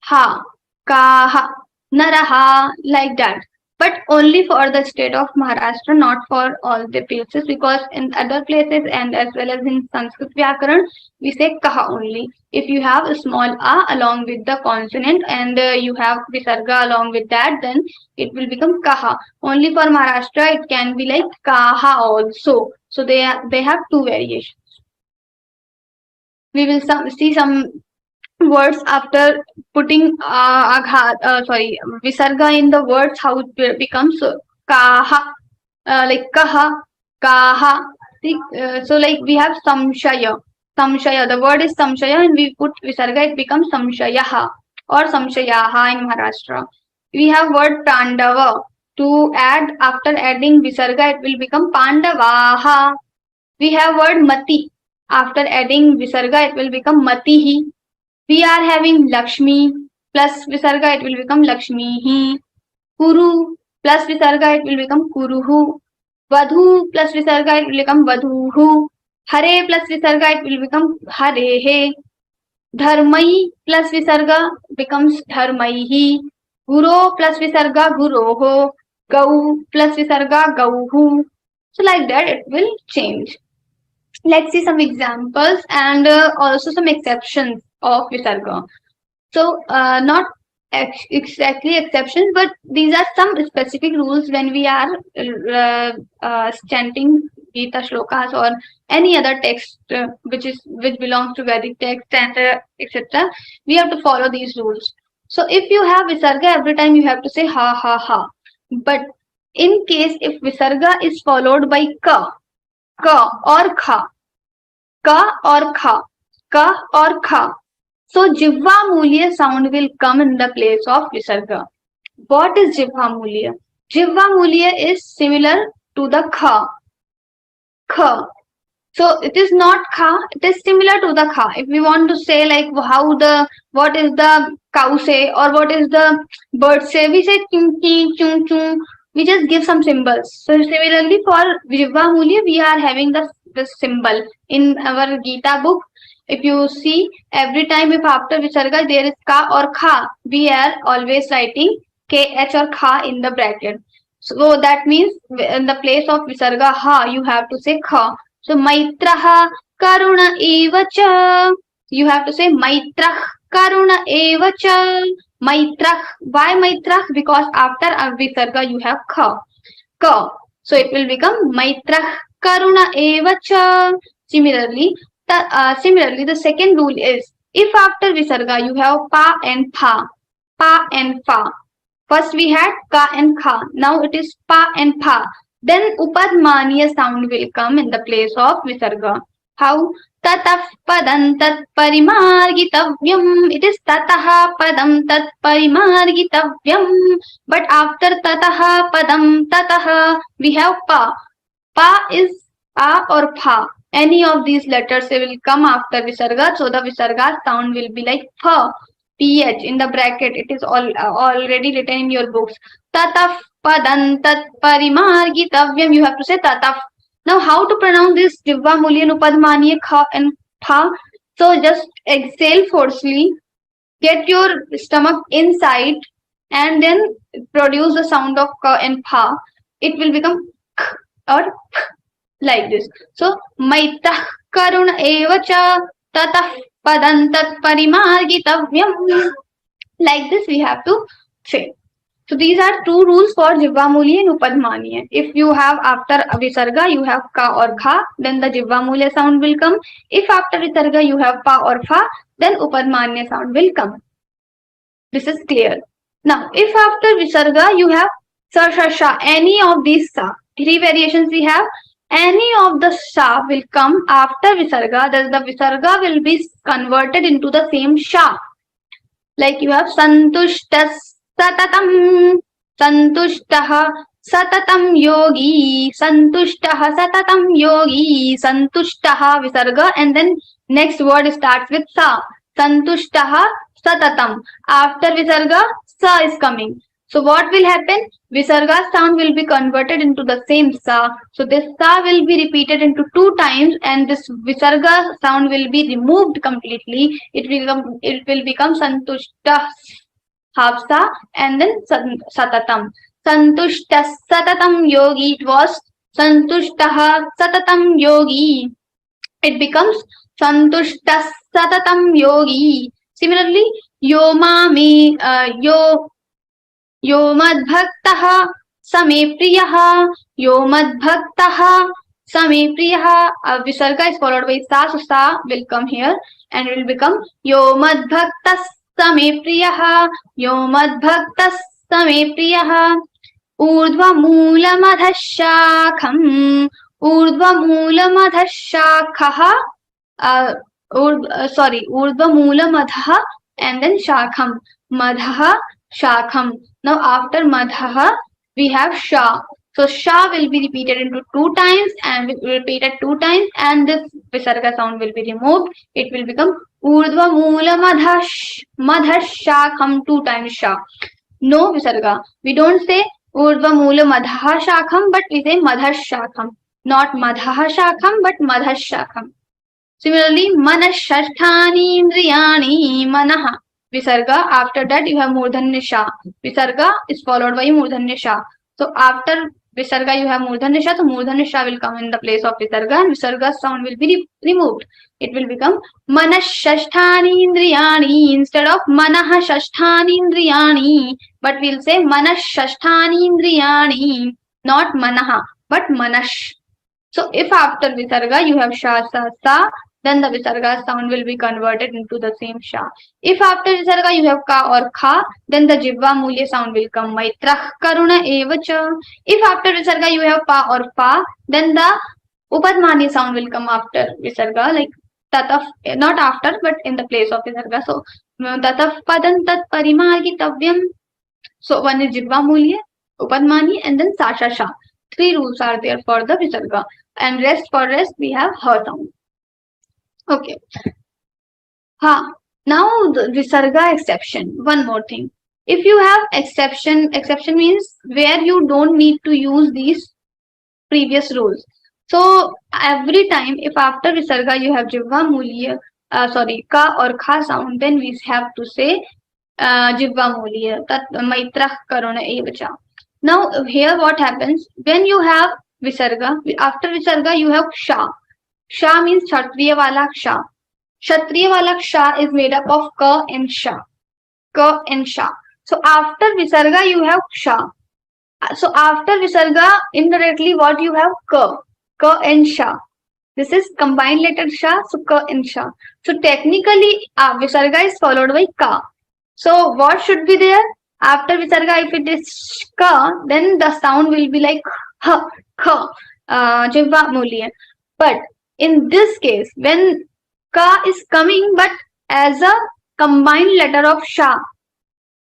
Ha, kaha, naraha, like that. But only for the state of Maharashtra, not for all the places, because in other places and as well as in Sanskrit Vyakaran, we say kaha only. If you have a small a along with the consonant and you have visarga along with that, then it will become kaha. Only for Maharashtra, it can be like kaha also. So they have two variations. We will see some words after putting visarga in the words, how it becomes kaha, like kaha, kaha. See, so like we have samshaya. The word is samshaya and we put visarga, it becomes samshayaha or samshayaha in Maharashtra. We have word pandava. To add, after adding visarga, it will become pandavaha. We have word mati. After adding visarga, it will become matihi. We are having Lakshmi plus Visarga, it will become Lakshmihi. Kuru plus Visarga, it will become Kuruhu. Vadhu plus Visarga, it will become Vadhuhu. Hare plus Visarga, it will become Harehe. Dharmai plus Visarga becomes Dharmaihi. Guru plus Visarga, Guroho. Gau plus Visarga, Gauhu. So like that it will change. Let's see some examples and also some exceptions of Visarga. So, not exactly exceptions, but these are some specific rules when we are chanting Gita shlokas or any other text which belongs to Vedic text and etc. We have to follow these rules. So, if you have Visarga, every time you have to say ha ha ha. But in case if Visarga is followed by ka or kha, ka or kha. So Jivva Mulya sound will come in the place of Visarga. What is Jivva Mulya? Jivva Mulya is similar to the kha. So it is not kha, it is similar to the kha. If we want to say like what is the cow say or what is the bird say, we say chung chung chung. We just give some symbols. So similarly for Jivva Mulya, we are having the symbol in our Gita book. If you see, every time if after Visarga there is ka or kha, we are always writing kh or kha in the bracket. So that means in the place of Visarga ha, you have to say kha. So Maitraha Karuna Evacha. You have to say Maitrah Karuna Evacha. Maitrah. Why Maitrah? Because after Visarga you have ka. So it will become Maitrah Karuna Evacha. Similarly, the second rule is if after Visarga you have pa and pha. First we had ka and kha. Now it is pa and pha. Then upadmaniya sound will come in the place of Visarga. How? Tatah padam tat parimargitavyam. It is tataha padam tat parimargitavyam. But after tataha padam tataha, we have pa. Pa is a or pha. Any of these letters will come after Visarga. So the Visarga sound will be like pha. PH in the bracket. It is already written in your books. Tataf padam tat parimargitavyam. You have to say tataf. Now how to pronounce this Jivva Mulya Upadmaniya kha and pha? So just exhale forcefully. Get your stomach inside and then produce the sound of ka and pha. It will become k or p. like this. So maitah karuna evacha tatah padantat parimargitavyam. Like this we have to say. So these are two rules for Jivvamuli and Upadmaniya. If you have after Visarga you have ka or kha, then the Jivvamulya sound will come. If after Visarga you have pa or fa, then Upadmaniya sound will come. This is clear. Now, if after Visarga you have sa, sha, sha, any of these sa, three variations we have, any of the sa will come after Visarga, then the Visarga will be converted into the same sha. Like you have santushtas satatam, santushtaha satatam yogi, santushtaha satatam yogi, santushtaha Visarga, and then next word starts with sa, santushtaha satatam. After Visarga, sa is coming. So what will happen? Visarga sound will be converted into the same sa. So this sa will be repeated into 2 times, and this Visarga sound will be removed completely. It will become santushta half sa and then satatam. Santushta satatam yogi. It was santushtaha satatam yogi. It becomes santushta satatam yogi. Similarly, yo mami यो मद्भक्तः समे प्रियः, यो मद्भक्तः समे प्रियः. Visarga is followed by sa, so sa will come here and it will become yo madbhaktas same priyah, yo madbhaktas same priyah. ऊर्ध्व मूलमधशाखम्, ऊर्ध्व मूलमधशाखः, ऊर्ध्व मूलमधः and then shakham, madhah shakham. Now after madhah we have sha. So sha will be repeated into 2 times and we repeated 2 times, and this Visarga sound will be removed. It will become urdhva moola madhash shakham, 2 times sha. No Visarga. We don't say urdhva moola madhah shakham, but we say madhash shakham. Not madhah shakham, but madhash shakham. Similarly, manashashthani indriyani manaha. Visarga, after that you have Murdhanya Sha. Visarga is followed by Murdhanya Sha. So after Visarga you have Murdhanya Sha, so Murdhanya Sha will come in the place of Visarga and Visarga sound will be removed. It will become Manashashthani indriyani instead of Manahashashthani indriyani. But we'll say Manashashthani indriyani, not Manaha, but Manash. So if after Visarga you have Sha, Sa, Sa, then the Visarga sound will be converted into the same sha. If after Visarga you have ka or kha, then the Jivvamulya sound will come. Maitrah karuna evacha. If after Visarga you have pa or fa, then the Upadmani sound will come after Visarga, like tataf, not after, but in the place of Visarga. So tataf padantat parimargitavyam. So one is Jivvamulya, Upadmani, and then sa, sha, sha. 3 rules are there for the Visarga, and for rest we have ha sound. Okay. Now the Visarga exception. One more thing. If you have exception means where you don't need to use these previous rules. So every time if after Visarga you have Jivvamulya, ka or kha sound, then we have to say Jivvamulya, tat maitrah karuna evacha. Now here what happens when you have Visarga, after Visarga you have sha. Sha means Kshatriya wala Ksha. Kshatriya wala Ksha is made up of Ka and Sha. Ka and Sha. So after Visarga you have Ksha. So after Visarga indirectly what you have Ka. Ka and Sha. This is combined letter Sha, so Ka and Sha. So technically Visarga is followed by Ka. So what should be there? After Visarga if it is Ka, then the sound will be like Ha, Kha, Jivvamulya. But in this case, when ka is coming but as a combined letter of sha,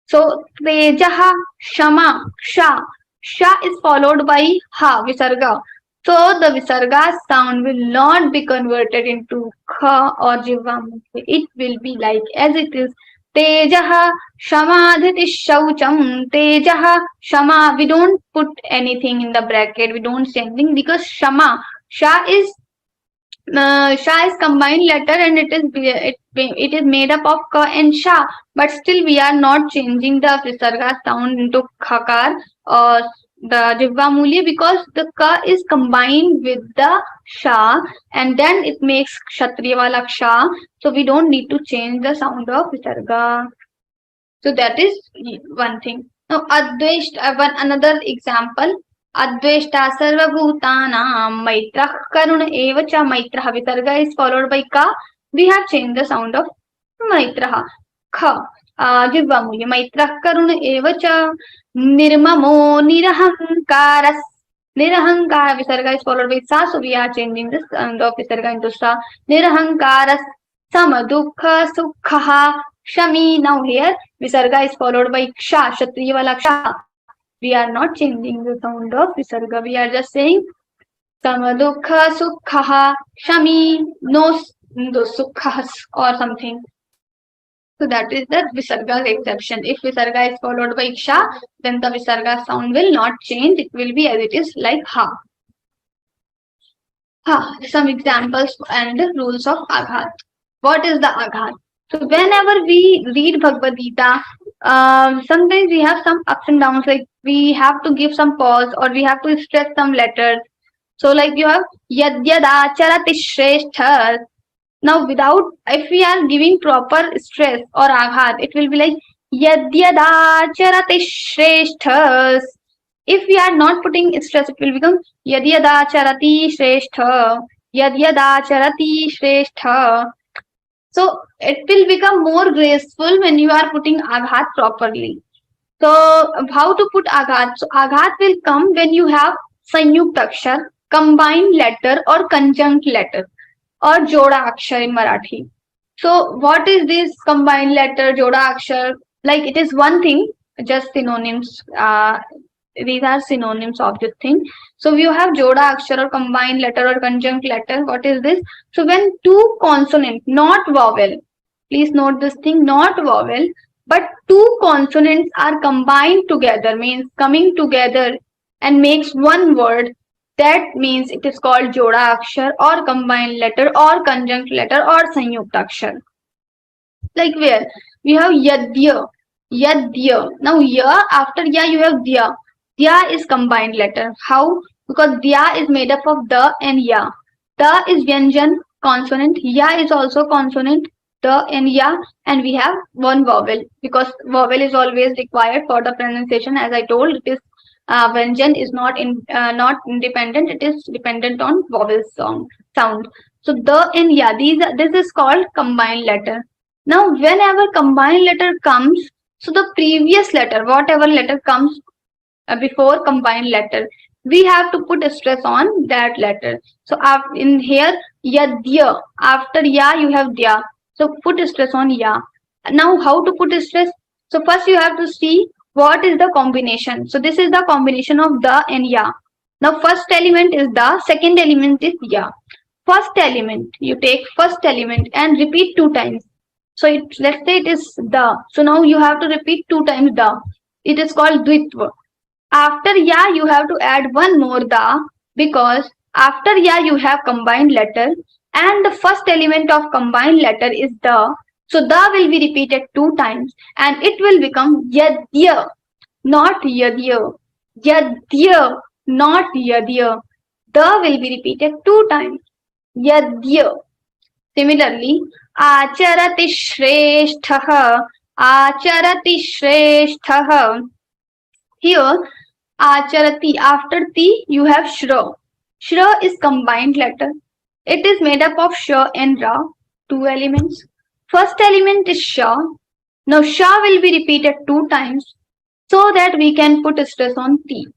so tejaha, shama, sha, sha is followed by ha, Visarga. So the Visarga sound will not be converted into kha or Jivvamulya. It will be like as it is. Tejaha, shamadhiti shaucham, tejaha, shama. We don't put anything in the bracket. We don't say anything because shama, sha is combined letter and it is made up of ka and sha, but still we are not changing the Visarga sound into khakar or the Jivva Mulya, because the ka is combined with the sha and then it makes Kshatriya wala ksha. So we don't need to change the sound of Visarga. So that is one thing. Now Adveshta, one another example. Adveshta sarvabhutanam maitrah karuna evacha. Maitrah Visarga is followed by ka. We have changed the sound of Maitraha. Kha. Jivva Mulya. Maitrah karuna evacha. Nirmamo nirahankaras. Nirahankara Visarga is followed by sa. So we are changing the sound of Visarga into sa. Nirahankaras. Samadukha sukha. Shami. Now here Visarga is followed by ksha. Kshatriya wala ksha. We are not changing the sound of Visarga. We are just saying Samadukha sukha. Shami. No sukhas or something. So that is the Visarga exception. If Visarga is followed by ksha, then the Visarga sound will not change. It will be as it is, like ha. Ha. Some examples and rules of Aghat. What is the Aghat? So whenever we read Bhagavad Gita, sometimes we have some ups and downs. Like we have to give some pause or we have to stress some letters. So like you have Yadyadacharati Shrestha. Now, if we are giving proper stress or aghat, it will be like Yadyadacharati Shreshthas. If we are not putting stress, it will become Yadyadacharati Shrestha. Yadyadacharati Shrestha. So, it will become more graceful when you are putting aghat properly. So, how to put aghat? So, aghat will come when you have Sanyukta Akshar, combined letter or conjunct letter, or Joda Akshar in Marathi. So what is this combined letter, Joda Akshar? Like it is one thing, just synonyms. These are synonyms of this thing. So you have Joda Akshar or combined letter or conjunct letter. What is this? So when two consonants, not vowel, please note this thing, not vowel, but two consonants are combined together, means coming together and makes one word. That means it is called Joda Akshar or combined letter or conjunct letter or Sanyukta Akshar. Like where? We have Yadya. Yadya. Now ya, after ya you have Dya. Dya is combined letter. How? Because Dya is made up of the and ya. The is Vyanjan, consonant. Ya is also consonant. The and ya. And we have one vowel. Because vowel is always required for the pronunciation. As I told, it is Vyanjan is not independent. It is dependent on vowel sound. So the and ya, this is called combined letter. Now whenever combined letter comes, so the previous letter, whatever letter comes before combined letter, we have to put a stress on that letter. So in here Yadya, after ya you have Dya. So put a stress on ya. Now how to put a stress? So first you have to see what is the combination. So this is the combination of the and ya. Now first element is the, second element is ya. First element, you take first element and repeat 2 times. So let's say it is the. So now you have to repeat 2 times the. It is called Dvitva. After ya you have to add one more da, because after ya you have combined letter and the first element of combined letter is the. So da will be repeated 2 times and it will become Yadya, not Yadya. Yadya, not Yadya. Da will be repeated 2 times. Yadya. Similarly, Acharati Shresthaha. Acharati Shresthaha. Here, Acharati, after ti you have Shra. Shra is combined letter. It is made up of Sha and Ra, 2 elements. First element is Sha. Now Sha will be repeated 2 times so that we can put a stress on ti.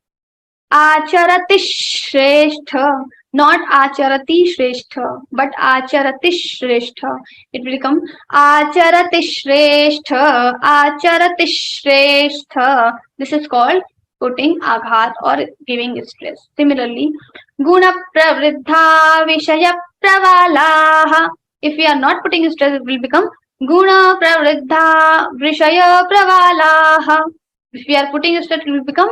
Acharati Shrestha, not Acharati Shrestha, but Acharati Shrestha. It will become Acharati Shrestha, Acharati Shrestha. This is called putting aghat or giving stress. Similarly, Guna Pravriddha Vishaya Pravalaha. If we are not putting stress, it will become Guna Pravriddha Vishaya Pravalaha. If we are putting stress, it will become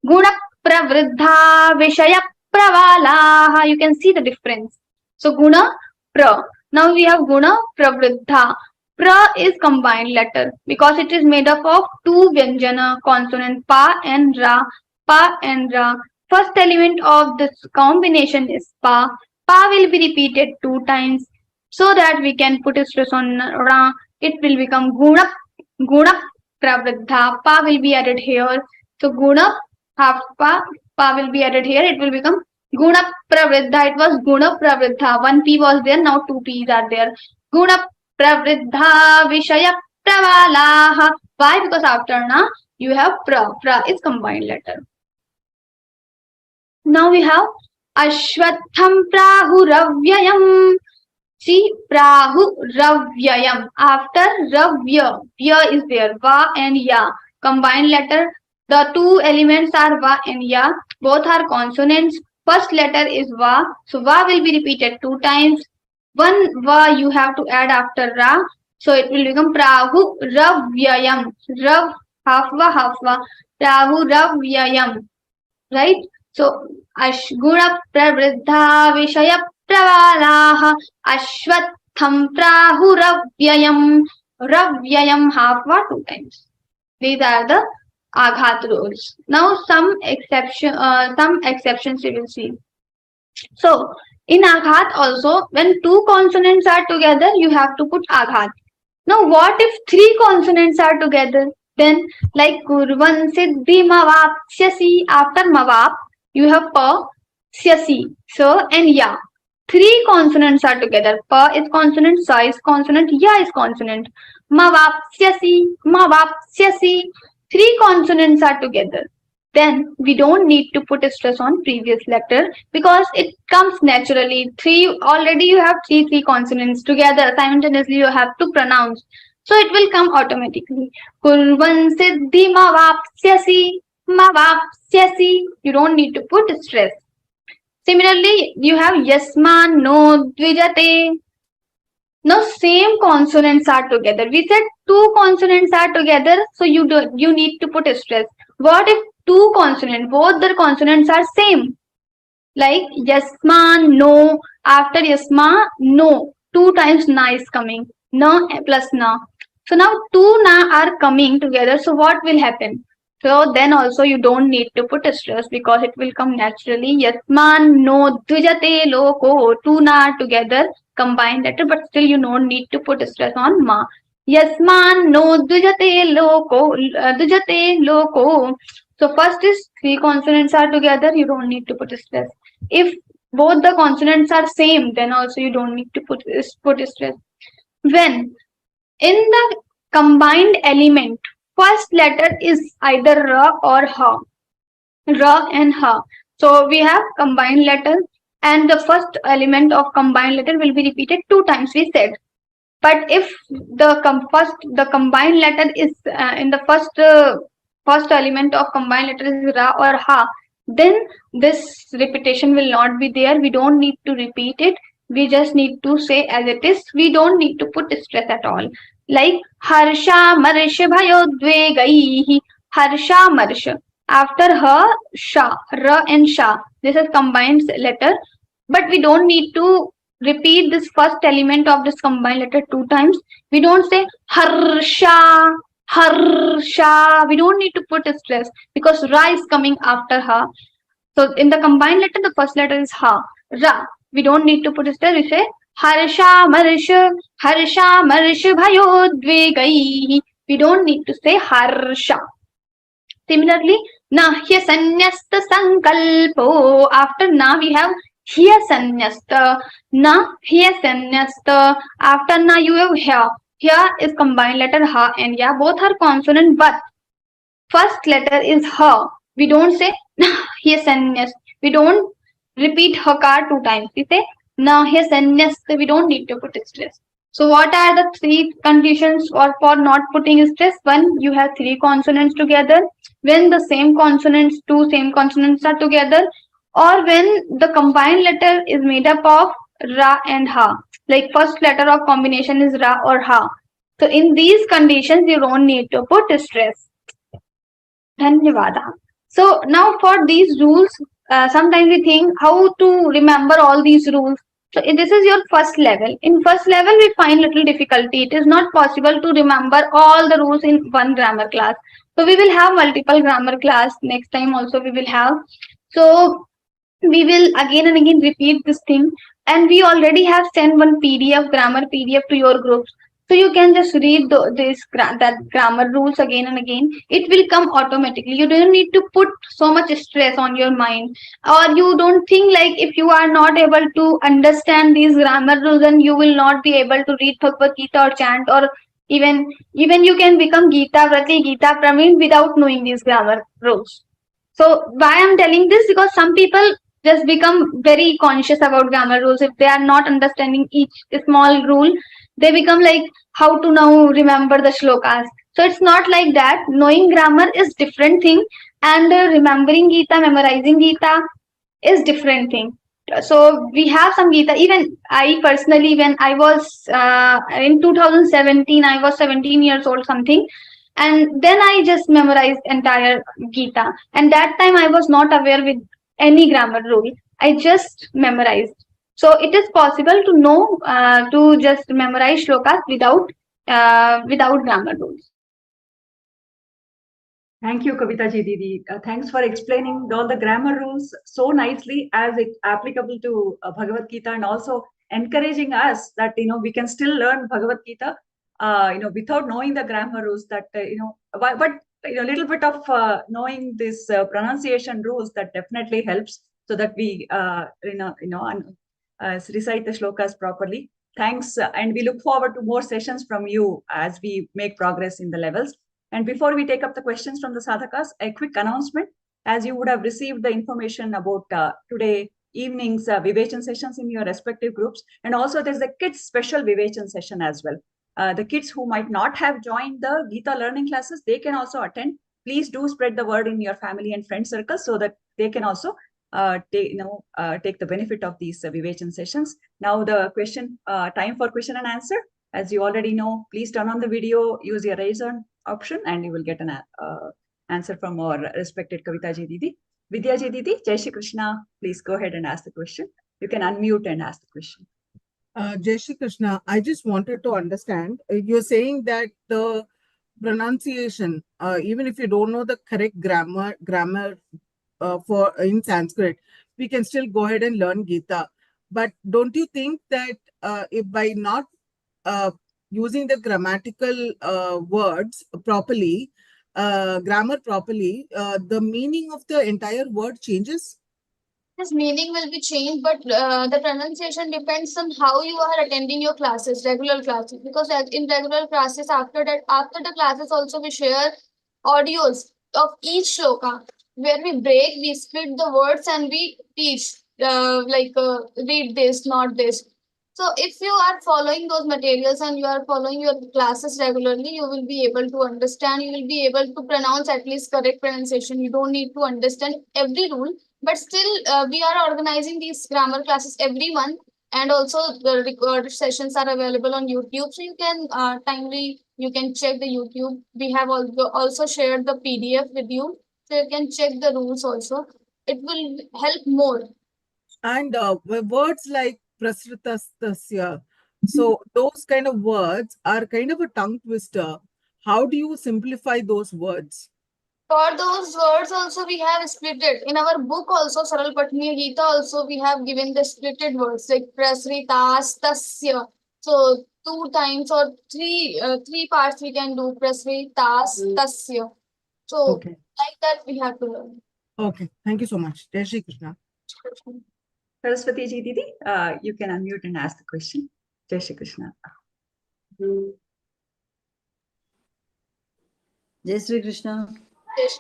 Guna Pravriddha Vishaya Pravalaha. You can see the difference. So Guna Pra. Now we have Guna Pravriddha. Pra is combined letter because it is made up of 2 Vyanjana consonant Pa and Ra. pa and ra. First element of this combination is pa. Pa will be repeated 2 times so that we can put a stress on ra. It will become gunak pravriddha. Pa will be added here. So gunak half pa will be added here. It will become guna pravriddha. It was guna pravriddha. One p was there. Now two p's are there. Guna pravriddha vishaya pravalaha. Why? Because after na you have pra. Pra is combined letter. Now we have Ashwatham Prahuravyayam. See, Prahuravyayam. After Ravya, Vya is there. Va and Ya. Combined letter. The two elements are Va and Ya. Both are consonants. First letter is Va. So Va will be repeated 2 times. One Va you have to add after Ra. So it will become Prahuravyayam. Rav, half Va. Prahuravyayam. Right? So Ashguna Pravriddha Vishaya Pravalaha Ashwatham Prahuravyayam. Ravyayam half va 2 times. These are the Aghat rules. Now some exceptions we will see. So in Aghat also, when two consonants are together, you have to put Aghat. Now what if three consonants are together? Then like Kurvan Siddhi Mavapsyasi, after Mavap you have pa, syasi, so and ya. Three consonants are together. Pa is consonant, sa is consonant, ya is consonant. Mavapsyasi, mavapsyasi. Three consonants are together. Then we don't need to put a stress on previous letter because it comes naturally. Already you have three consonants together. Simultaneously you have to pronounce. So it will come automatically. Kurvan siddhi mavapsyasi. Mavapsyasi. You don't need to put stress. Similarly, you have yasman no dvijate. Now same consonants are together. We said two consonants are together, so you need to put a stress. What if two consonants, both the consonants are same? Like yasman no, after yasma no, 2 times na is coming. Na plus na. So now two na are coming together. So what will happen? So then also you don't need to put a stress because it will come naturally. Yasman no dvijate loko, two na together, combined letter, but still you don't need to put a stress on ma. Yasman no dvijate loko. So first is three consonants are together, you don't need to put a stress. If both the consonants are same, then also you don't need to put a stress. When in the combined element, first letter is either ra or ha. Ra and ha. So we have combined letter and the first element of combined letter will be repeated 2 times, we said. But if the combined letter is in the first element of combined letter is ra or ha, then this repetition will not be there. We don't need to repeat it. We just need to say as it is. We don't need to put stress at all. Like harsha marsha bhayodvegaihi. Harsha marsha. After her, sha, ra and sha. This is combined letter. But we don't need to repeat this first element of this combined letter 2 times. We don't say harsha, harsha. We don't need to put a stress because ra is coming after ha. So in the combined letter, the first letter is ha. Ra. We don't need to put a stress. We say harsha marsha bhayodvegaihi. We don't need to say harsha. Similarly, na hya sanyasta sankalpo. After na we have hya sanyasta. Na hya sanyasta. After na you have hya. Hya is combined letter ha and ya. Both are consonant, but first letter is ha. We don't say na hya sanyasta. We don't repeat hakar 2 times. We say na hya sanyasta. We don't need to put stress. So what are the 3 conditions for not putting stress? One, you have 3 consonants together. When the two same consonants are together, or when the combined letter is made up of ra and ha. Like first letter of combination is ra or ha. So in these conditions, you don't need to put stress. Dhanyavada. So now for these rules, sometimes we think how to remember all these rules. So this is your first level. In first level, we find little difficulty. It is not possible to remember all the rules in one grammar class. So we will have multiple grammar class next time also we will have. So we will again and again repeat this thing, and we already have sent one PDF, grammar PDF to your groups, so you can just read that grammar rules again and again. It will come automatically. You don't need to put so much stress on your mind, or you don't think like if you are not able to understand these grammar rules, then you will not be able to read Bhagavad Gita or chant, or even you can become Geeta Vrati, Geeta Praveen without knowing these grammar rules. So why I'm telling this, because some people just become very conscious about grammar rules. If they are not understanding each small rule, they become like how to now remember the shlokas. So it's not like that. Knowing grammar is different thing, and remembering Gita, memorizing Gita is different thing. So we have some Gita. Even I personally, when I was in 2017, I was 17 years old something, and then I just memorized entire Gita. And that time I was not aware with any grammar rule. I just memorized. So it is possible to know to just memorize shlokas without grammar rules. Thank you, Kavita ji Didi. Thanks for explaining all the grammar rules so nicely as it applicable to Bhagavad Gita, and also encouraging us that we can still learn Bhagavad Gita without knowing the grammar rules. That but a little bit of knowing this pronunciation rules, that definitely helps, so that we recite the shlokas properly. Thanks, and we look forward to more sessions from you as we make progress in the levels. And before we take up the questions from the sadhakas, a quick announcement. As you would have received the information about today evening's Vivechan sessions in your respective groups, and also there's the kids special Vivechan session as well. The kids who might not have joined the Gita learning classes, they can also attend. Please do spread the word in your family and friend circles so that they can also take the benefit of these Vivechan sessions. Now the time for question and answer. As you already know, please turn on the video, use your raise on option, and you will get an answer from our respected Kavita ji Didi. Vidya ji Didi, Jai Shri Krishna, please go ahead and ask the question. You can unmute and ask the question. Jai Shri Krishna, I just wanted to understand, you're saying that the pronunciation, even if you don't know the correct grammar for in Sanskrit, we can still go ahead and learn Gita. But don't you think that if by not using the grammatical words properly, grammar properly, the meaning of the entire word changes? This meaning will be changed, but the pronunciation depends on how you are attending your classes, regular classes. Because in regular classes, after the classes also we share audios of each shloka, where we break, we split the words, and we teach read this, not this. So if you are following those materials and you are following your classes regularly, you will be able to understand. You will be able to pronounce at least correct pronunciation. You don't need to understand every rule, but still we are organizing these grammar classes every month, and also the recorded sessions are available on YouTube, so you can you can check the YouTube. We have also shared the PDF with you, so you can check the rules also. It will help more. And words like prasritastasya, so those kind of words are kind of a tongue twister. How do you simplify those words? For those words also we have split it. In our book also, Saral Patniya Gita also, we have given the splitted words like prasritas, tasya. So 2 times or three parts we can do prasritas, tasya. So Okay. like that we have to learn. Okay. Thank you so much. Jai Shri Krishna. Saraswati ji Didi, you can unmute and ask the question. Jai Shri Krishna. Jai Shri Krishna. Yes.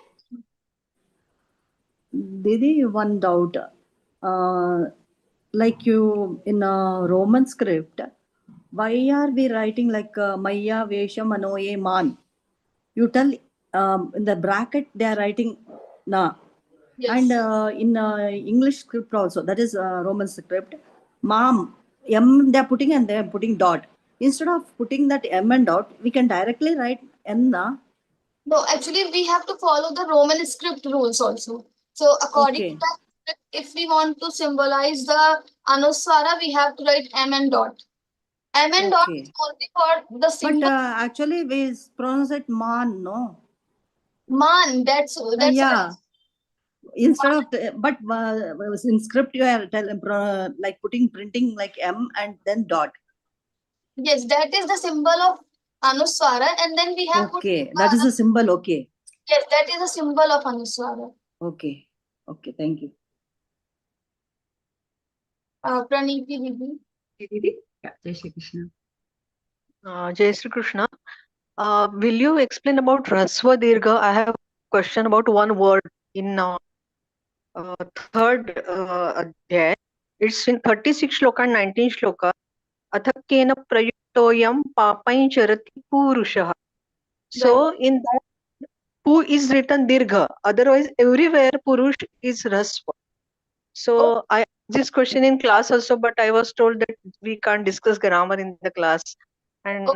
Didi, one doubt. Like you in a Roman script, why are we writing like Maya Vesha Manoye Man? You tell in the bracket they are writing Na. Yes. And in English script also, that is Roman script, Mom, M they are putting and they are putting dot. Instead of putting that M and dot, we can directly write N Na. No, actually we have to follow the Roman script rules also. So according to Okay. that, if we want to symbolize the Anuswara, we have to write M and dot. M and dot Okay. is only for the But symbol actually, we pronounce it man, no? man. That's Yeah. Instead of, but in script, you are like printing like M and then dot. yes, that is the symbol of Anuswara, and then we have put, Okay. That is a symbol. Okay. yes, that is a symbol of Anuswara. Okay. Okay. Thank you. Praniti Didi. Didi? Yeah, Jai Shri Krishna. Jai Shri Krishna. Will you explain about Rasva Dirgha? I have a question about one word in third adhyay. It's in 36 shloka and 19 shloka. Athakena prayuktoyam papain charati purushah. So in that, pu is written Dirgha. Otherwise, everywhere Purush is Rasva. So I asked this question in class also, but I was told that we can't discuss grammar in the class. And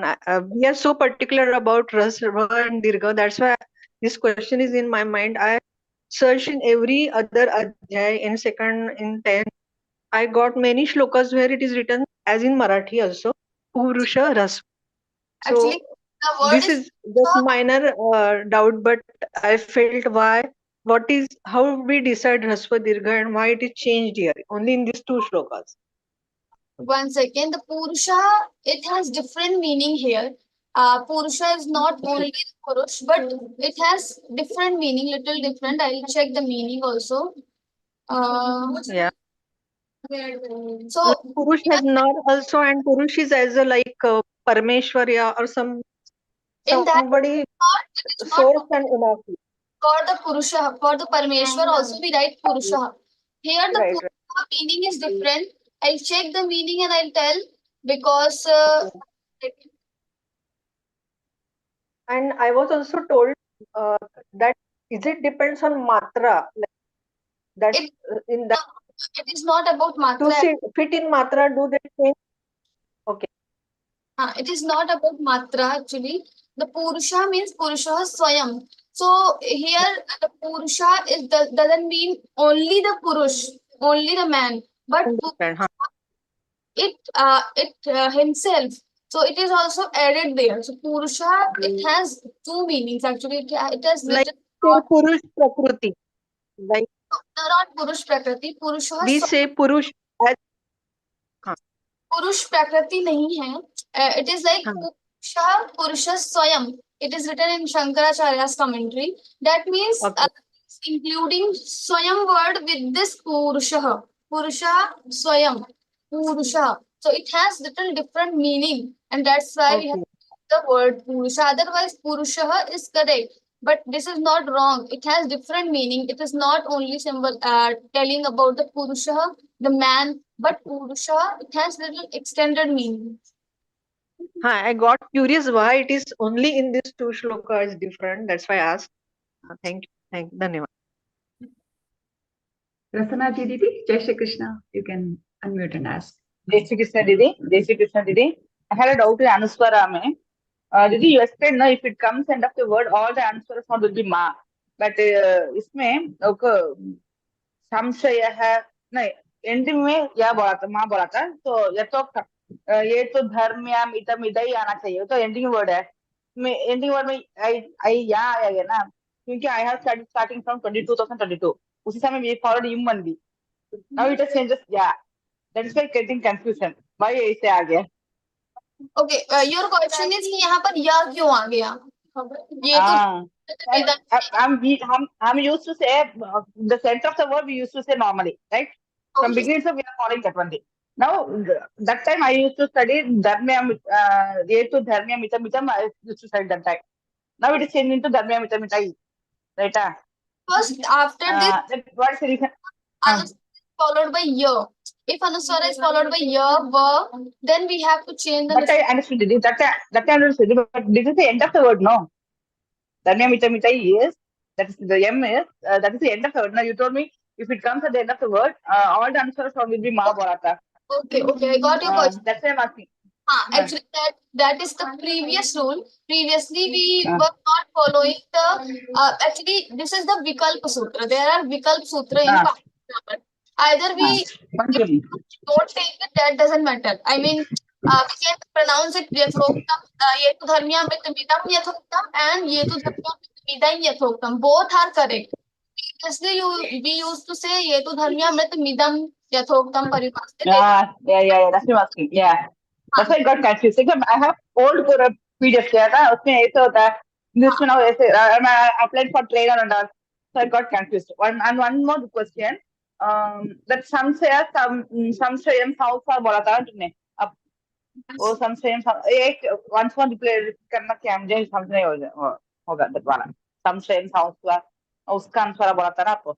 we are so particular about Rasva and Dirgha. That's why this question is in my mind. I searched in every other adhyay in second, in 10. I got many shlokas where it is written as in Marathi also, Purusha Rasva. So Actually, the word this is just minor doubt, but I felt why, what is, how we decide Rasva Dirgha and why it is changed here, only in these two shlokas. one second. The Purusha, it has different meaning here. Purusha is not only Purush, but it has different meaning, little different. I'll check the meaning also. Yeah. So Like Purush has not also, and Purush is as a like Parameshwarya or in that, somebody it is not source and enough. for the Purusha, for the Parameshwar also we write Purusha. Here the Right, Purusha meaning is different. I'll check the meaning and I'll tell because And I was also told that is it depends on matra, like that it, in that it is not about to Matra. fit in matra, do they change? Okay. It is not about Matra actually. The Purusha means Purusha Swayam. So here the Purusha doesn't mean only the Purush, only the man, but Understand, huh? it himself. So it is also added there. So Purusha, it has two meanings actually. It has Like written say Purush Prakriti. Like not Purush Prakriti. Purusha we say Purush as huh, Purush Prakriti nahi hai. It is like huh, Purusha Swayam. It is written in Shankaracharya's commentary. That means okay. including Swayam word with this Purusha. Purusha Swayam. Purusha. So it has little different meaning, and that's why we have Okay. the word Purusha. Otherwise, Purusha is correct. But this is not wrong. It has different meaning. It is not only symbol telling about the Purusha, the man, but Purusha, it has little extended meaning. Huh, I got curious why it is only in these two shlokas different. That's why I asked. Thank you. Thank you. Dhanyavad. Rasana Didi, Jai Shri Krishna. You can unmute and ask. Jai Shri Krishna Didi. Jai Shri Krishna Didi. I had a doubt in Anuswara mein. Didi, you explained na if it comes end of the word, all the Anuswara sound will be ma. But इसमें संशय है नहीं ending में या बोला था माँ बोला था तो ये तो धर्म्याम इतम इदई आना चाहिए तो एंडिंग वर्ड है मैं एंडिंग वर्ड में आई यहाँ आया ना क्योंकि आई हैव स्टार्टिंग फ्रॉम 2022 उसी समय ये फॉरवर्ड इम बन दी नाउ इट चेंजेस या that is like getting confusion why ऐसे आ गया Okay, your question is कि यहाँ पर या क्यों आ गया? ये तो and I'm used to say the center of the word we used to say normally, right? From beginning, so we are following that one day. Now, that time I used to study Dharmya, to Dharmya Mitam, I used to study that time. Now it is changed into Dharmya Mitai, right? first after this, What is the reason? Anuswara is followed by ya. If Anuswara is followed by ya, va, then we have to change the. That I understood it. That I understood it. But this is the end of the word, no? Dharmya Mitai is, that is the M is, that is the end of the word. Now you told me if it comes at the end of the word, all the answers will be Ma Borata. Okay, I got your question. That's why I'm asking. Actually, that is the previous rule. Previously, we were not following the. Actually, this is the Vikalpa Sutra. There are Vikalpa Sutra in. Either we Continue. don't take it, that doesn't matter. I mean, we can pronounce it Yathoktam, Yetu Dharmya Mitam Yathoktam, and Yetu Dharmya Midam Yathoktam. Both are correct. Previously, we used to say Yetu Dharmya Midam Yathoktam Pariwar. Yeah. That's what I'm asking. Yeah. That's why I got confused. Because I have old पूरा PDF किया था उसमें ऐसे होता है English में ना ऐसे I applied for trainer and all, so I got confused. One more question. That संशयम संस्कार बोला था तुमने अब वो संशयम एक once more रिप्लाई करना क्या मुझे समझ नहीं होगा that वाला संशयम संस्कार उसका अनुस्वार बोला था ना आपको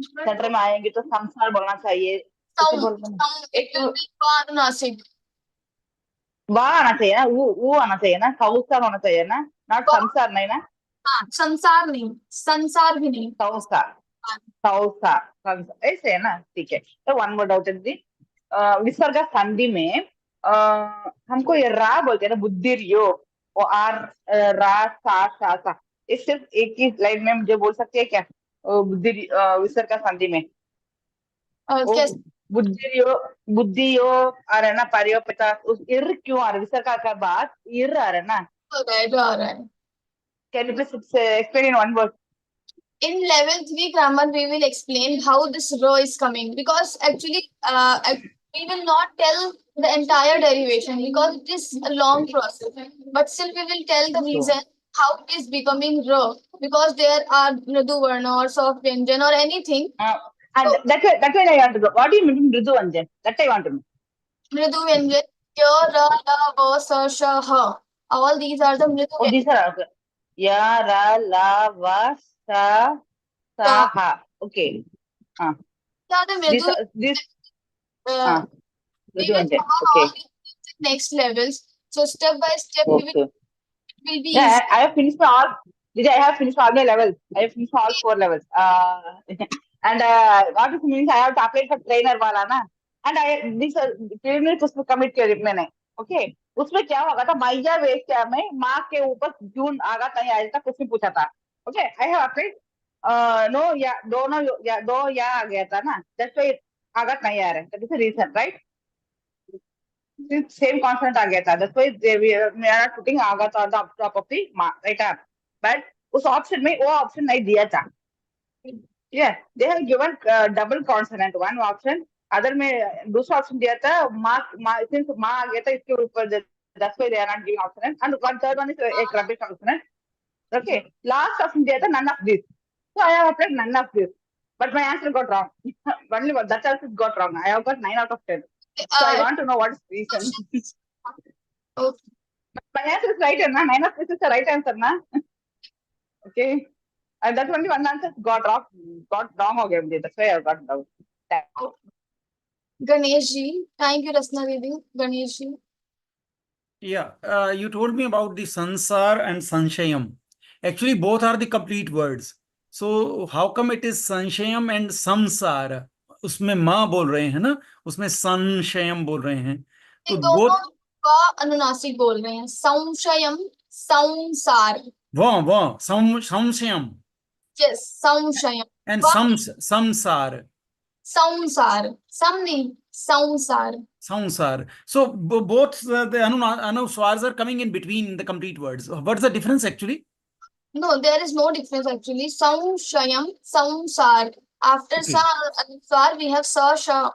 सेंटर में आएंगे तो संसार बोलना चाहिए कैसे बोलना It will be Anusik. वाह आना चाहिए ना वो आना चाहिए ना संस्कार होना चाहिए ना नॉट संसार नहीं ना संसार नहीं, संसार भी नहीं. संस्कार संसार ऐसे है ना ठीक है तो वन मोर डाउट दी विसर्ग संधि में हमको ये रा बोलते हैं ना बुद्धिर्यो वो आर रा सा ये सिर्फ एक ही लाइन में मुझे बोल सकते हैं क्या बुद्धि विसर्ग संधि में बुद्धियो आ रहा है ना परियोपिता उस इर क्यों आ रहा है विसर्ग का बाद इर आ रहा है ना can you please explain in one word In level 3 grammar, we will explain how this row is coming, because actually we will not tell the entire derivation because it is a long process, but still we will tell the reason how it is becoming row, because there are mridu varna or soft vyanjan or anything. And that's why I want to know. What do you mean mridu vyanjan? That I want to know. Mridu vyanjan, ya, ra, la, va, sa, sha, ha. All these are the mridu vyanjan. These are also. Ya, ra, la, va, sa, ha. Okay. Yeah, the mridu. This. We will Vyanjan. cover Okay. all these next levels. So step by step, we will be Yeah, easy. I have finished all. I have finished all my levels. I have finished all 4 levels. And what it means, I have to apply for trainer वाला ना. And this trainer उसमें commit किया मैंने. Okay. उसमें क्या होगा था मैया वेश्या में माँ के ऊपर जून आगा कहीं आया था क्वेश्चन पूछा था. Okay. I have applied. No या दोनों या दो या आ गया था ना. That's why आगा नहीं आ रहा है. That is the reason, right? Same consonant आ गया था. That's why we are not putting Aghata on the top of the right up. But उस option में वो option नहीं दिया था. Yeah, they have given double consonant one option. Other में दूसरा option दिया था since माँ आ गया था इसके ऊपर. That's why they are not giving option. And one third one is एक rubbish consonant. Okay, last option दिया था none of this. So I have applied none of this. But my answer got wrong. Only one. That also got wrong. I have got 9 out of 10. So I want to know what is the reason. Okay. My answer is right, na? 9 of this is the right answer, na? Okay. And that's only one answer got wrong again. That's why I got doubt. Ganesh ji, thank you, Rasna Didi. Ganesh ji. Yeah, you told me about the sansar and sanshayam. Actually, both are the complete words. So how come it is sanshayam and samsara? उसमें माँ बोल रहे हैं ना, उसमें संशयम बोल रहे हैं, तो दोनों का अनुनासिक बोल रहे हैं. संशयम, संसार. वाह संशयम. Yes, संशयम. And samsar. Samsar. Samni. Samsar. Samsar. So both the anuswars are coming in between the complete words. What's the difference actually? No, there is no difference actually. Samshayam, samsar. After sa anuswar, we have sa sha.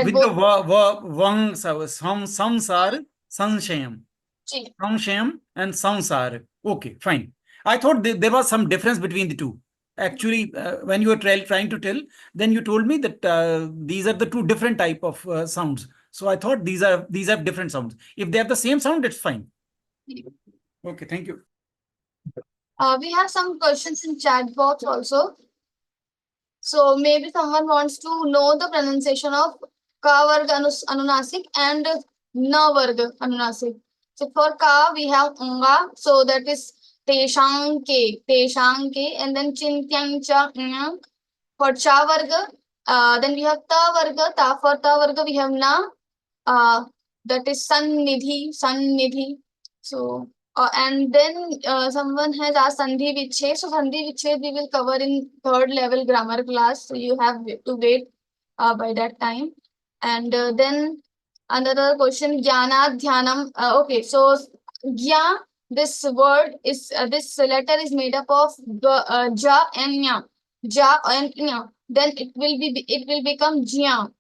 With the vang samsar, sanshayam. Sanshayam and samsar. Okay, fine. I thought there was some difference between the two. Actually, when you were trying to tell, then you told me that these are the two different type of sounds. So I thought these have different sounds. If they have the same sound, it's fine. Okay, thank you. We have some questions in chat box also. So maybe someone wants to know the pronunciation of ka varga anunasik and na varga anunasik. So for ka we have nga, so that is teshanke, and then chintyang cha. For cha varga, then we have ta varga, for ta varga we have na, that is sannidhi. So And then someone has asked Sandhi Vichhed. So Sandhi Vichhed we will cover in third level grammar class. So you have to wait by that time. And then another question, Jnana Dhyanam. Okay, so Gya, this word is this letter is made up of Ja and Nya. Ja and Nya. Then it will become Jya.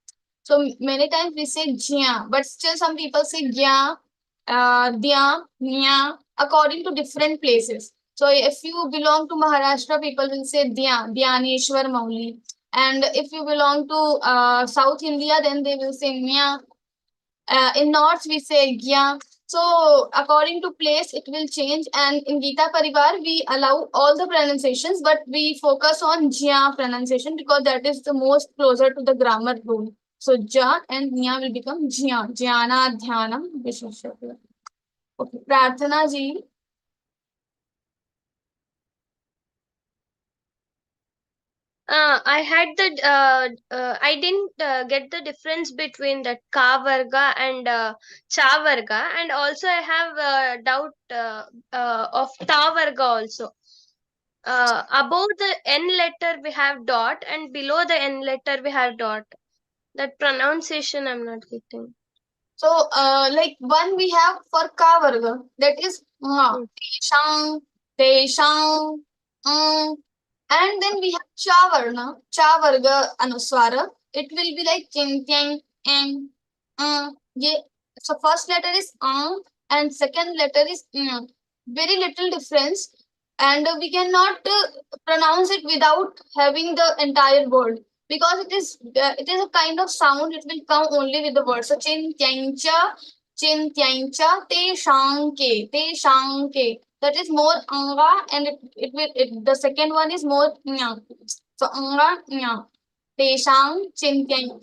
So many times we say Jya, but still some people say Gya, Dya, Nya, according to different places. So if you belong to Maharashtra, people will say Dya, Dhyaneshwar Mauli. And if you belong to South India, then they will say Nya. In North, we say Gya. So according to place, it will change. And in Geeta Pariwar, we allow all the pronunciations, but we focus on Jya pronunciation because that is the most closer to the grammar rule. So Ja and Nya will become Jya. Jnana Dhyanam Vishwashya. Okay. Prarthana ji. I didn't get the difference between that ka varga and cha varga, and also I have a doubt of ta varga also. Above the n letter we have dot, and below the n letter we have dot. That pronunciation I'm not getting. So like one we have for ka varga, that is Hmm. teshang, teshang, and then we have cha varna, cha varga anuswara. It will be like ching, tyang, eng, ye. So first letter is and second letter is very little difference, and we cannot pronounce it without having the entire word because it is a kind of sound. It will come only with the word. So chin tyang cha te shanke. That is more anga, and the second one is more nya. So anga nya te shang chin tyang.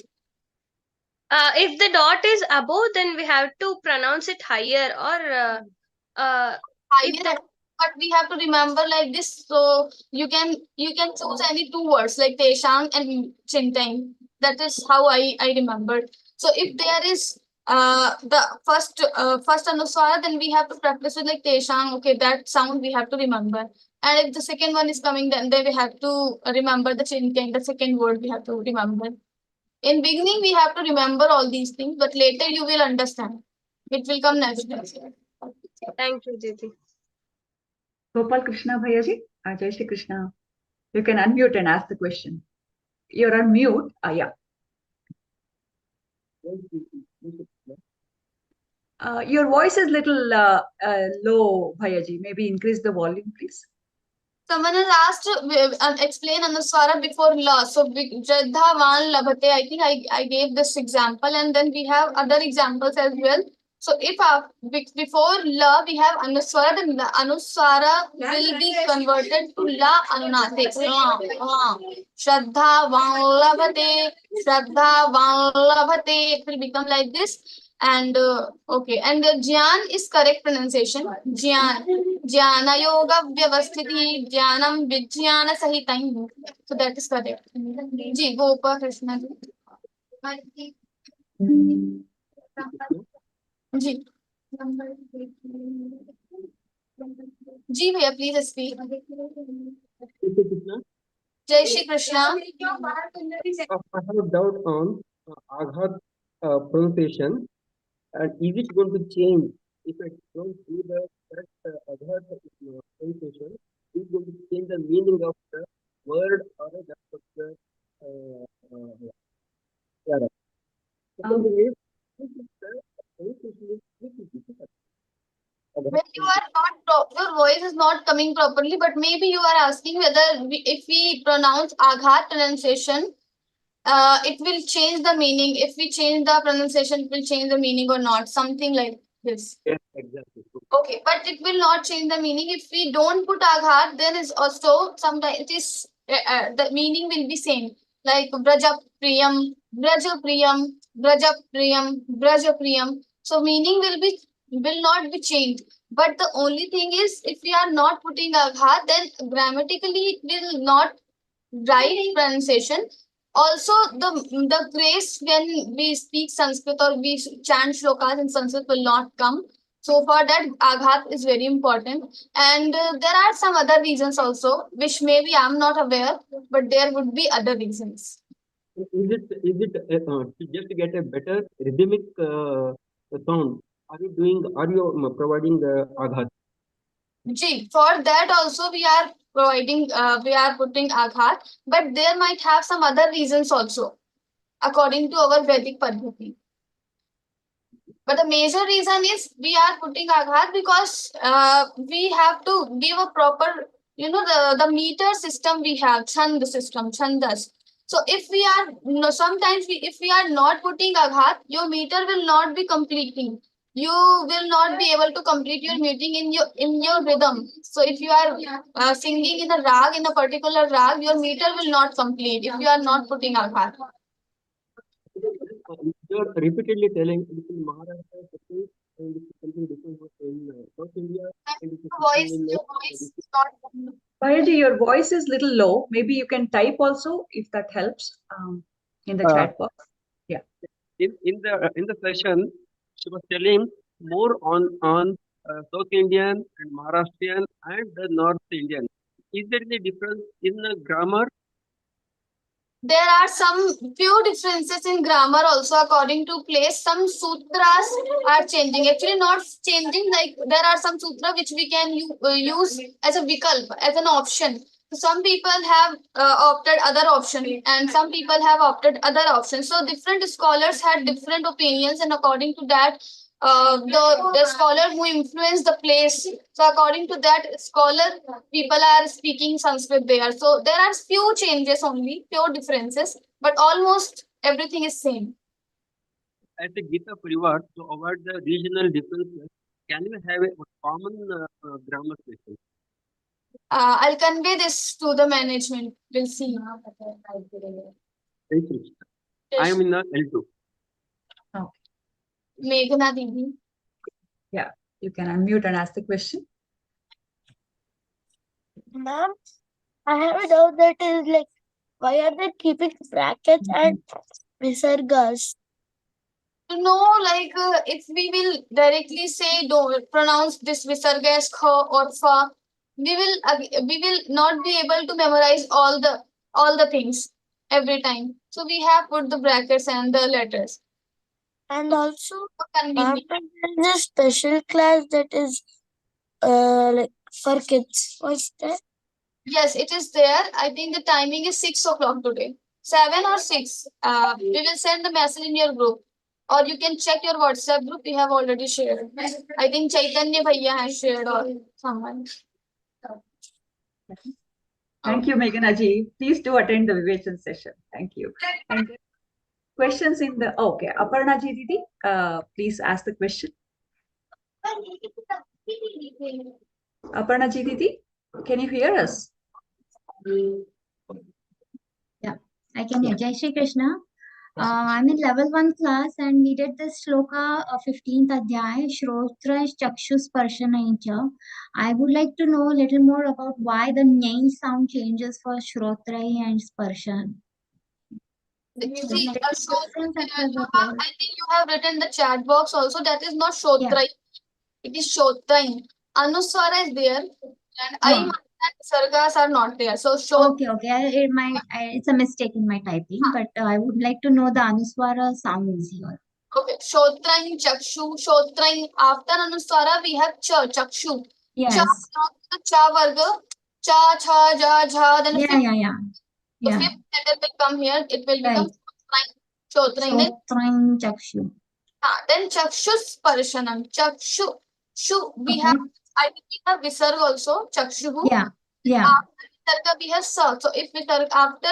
If the dot is above, then we have to pronounce it higher, or if Higher, the but we have to remember like this. So you can choose any two words like Teshang and Chintang. That is how I remembered. So if there is the first Anuswara, then we have to practice with like Teshang. Okay, that sound we have to remember. And if the second one is coming, then we have to remember the Chintang, the second word we have to remember. In beginning, we have to remember all these things, but later you will understand. It will come naturally. thank you, Didi. Gopal Krishna Bhayaji, Jai Shri Krishna. You can unmute and ask the question. You're on mute. Yeah. Your voice is little low, Bhayaji. Maybe increase the volume, please. Someone has asked to explain Anuswara before la. So, Jadha Van Labhate. I think I gave this example, and then we have other examples as well. So, if before la we have Anuswara, then the Anuswara will be converted to la Anunate. Shraddha Van Labhate. Shraddha Van Labhate. It will become like this. And okay, and Jyan is correct pronunciation. Jyan. Jnana yoga vyavasthiti jnanam vijnana sahitam. So that is correct. Ji, Gopa Krishna ji. Ji. Ji, bhaiya, please speak. Jai Shri Krishna. I have a doubt on Aghat pronunciation, and is it going to change if I don't do the correct Aghat pronunciation? Is it going to change the meaning of the word or that particular letter? Second thing is, this is the pronunciation is little difficult. When you are not, your voice is not coming properly, but maybe you are asking whether if we pronounce Aghat pronunciation, it will change the meaning. If we change the pronunciation, it will change the meaning or not. Something like this. Yes, exactly. Okay, but it will not change the meaning. If we don't put Aghat, there is also sometimes it is the meaning will be same. Like Braja Priyam, Braja Priyam, Braja Priyam, Braja Priyam. So meaning will not be changed. But the only thing is, if we are not putting Aghat, then grammatically it will not right pronunciation. Also, the grace when we speak Sanskrit or we chant shlokas in Sanskrit will not come. So for that, Aghat is very important. And there are some other reasons also, which maybe I'm not aware, but there would be other reasons. To just get a better rhythmic sound? Are you providing Aghat? Gee, for that also we are providing, we are putting Aghat, but there might have some other reasons also, according to our Vedic Padhati. But the major reason is we are putting Aghat because we have to give a proper, the meter system we have, Chand system, Chandas. So if we are, sometimes if we are not putting Aghat, your meter will not be completing. You will not be able to complete your meeting in your rhythm. So if you are singing in a rag, in a particular rag, your meter will not complete if you are not putting Aghat. You're repeatedly telling in Maharashtra, and it's something different in South India, and it's Your voice is not. Payati, your voice is little low. Maybe you can type also if that helps in the chat box. Yeah. In the session, she was telling more on South Indian and Maharashtrian and the North Indian. Is there any difference in the grammar? There are some few differences in grammar also according to place. Some sutras are changing. Actually, not changing. Like there are some sutra which we can use as a vikalp, as an option. So some people have opted other option, and some people have opted other options. So different scholars had different opinions, and according to that, the scholar who influenced the place. So according to that scholar, people are speaking Sanskrit there. So there are few changes only, few differences, but almost everything is same. As a Gita Pariwar, to avoid the regional differences, can you have a common grammar system? I'll convey this to the management. We'll see. Thank you. I am in the L2. Meghna Didi. Yeah, you can unmute and ask the question. Ma'am, I have a doubt that is like, why are they keeping brackets and visargas? Like if we will directly say, don't pronounce this visarga as kha or fa, we will not be able to memorize all the things every time. So we have put the brackets and the letters. And also, there is a special class that is like for kids. What's that? Yes, it is there. I think the timing is 6 o'clock today. 7 or 6. We will send the message in your group. Or you can check your WhatsApp group. We have already shared. I think Chaitanya Bhaiya has shared or someone. Thank you, Meghna ji. Please do attend the Vivechan session. Thank you. And questions in the okay, Aparna ji Didi, please ask the question. Aparna ji Didi, can you hear us? Yeah, I can hear. Jai Shri Krishna. I'm in level 1 class and we did this shloka 15th adhyay, Shrotra Chakshu Sparshanaicha. I would like to know a little more about why the nyai sound changes for Shrotra and Sparshan. I think you have written the chat box also. That is not Shotrai. It is Shotrai. Anusvara is there and I and Sargas are not there. So Okay. It's a mistake in my typing, but I would like to know the Anuswara sounds here. Okay, Shotrain, Chakshu, Shotrain. After Anuswara, we have Cha, Chakshu. Yes. Cha Varga, Cha, Cha, Ja, Ja. Then The fifth letter will come here. It will become Shotrain. Shotrain, Chakshu. Then Chakshu Sparshanam. Chakshu. We have, I think we have Visarga also. Chakshu. After Visarga, we have Sa. So if Visarga, after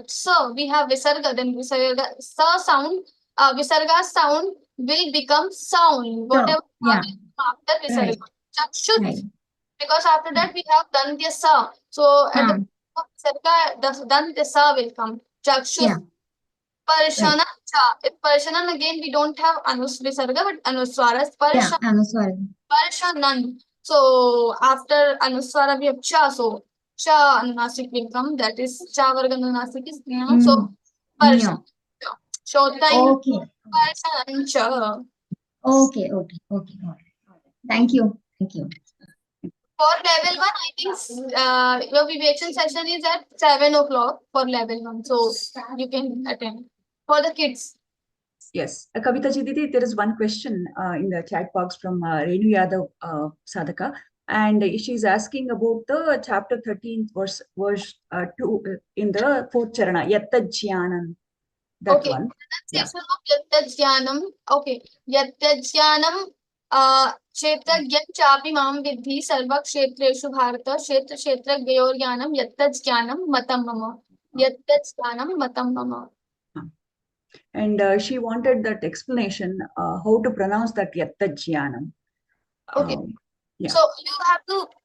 Sa, we have Visarga, then Visarga, Sa sound, Visarga sound will become sound. Whatever after Visarga. Chakshu. Because after that, we have Dantya Sa. So at the Visarga, the Dantya Sa will come. Chakshu. Parshana Cha. If Parshanan again, we don't have Visarga, but Anuswara. Parshanan. So after Anuswara, we have Cha. So Cha Anusik will come. That is Cha Varga Anusik is so Parshan. Shotai. Parshanan Cha. Okay. Thank you. Thank you. For level 1, I think your Vivation session is at 7 o'clock for level 1. So you can attend for the kids. Yes. Kavita ji Didi, there is one question in the chat box from Renu Yadav Sadhaka. And she's asking about the chapter 13, verse 2 in the 4th charana, Yatta Jnanam. That Okay. one. Pronunciation of Yatta Jnanam. Okay. Yatta Jnanam Kshetragyan chapi mam vidhi sarva kshetreshu bharata kshetra kshetragyor jnanam yatta jnanam matam mama. Yatta jnanam matam mama. And she wanted that explanation, how to pronounce that Yatta Jnanam. Okay. Yeah. So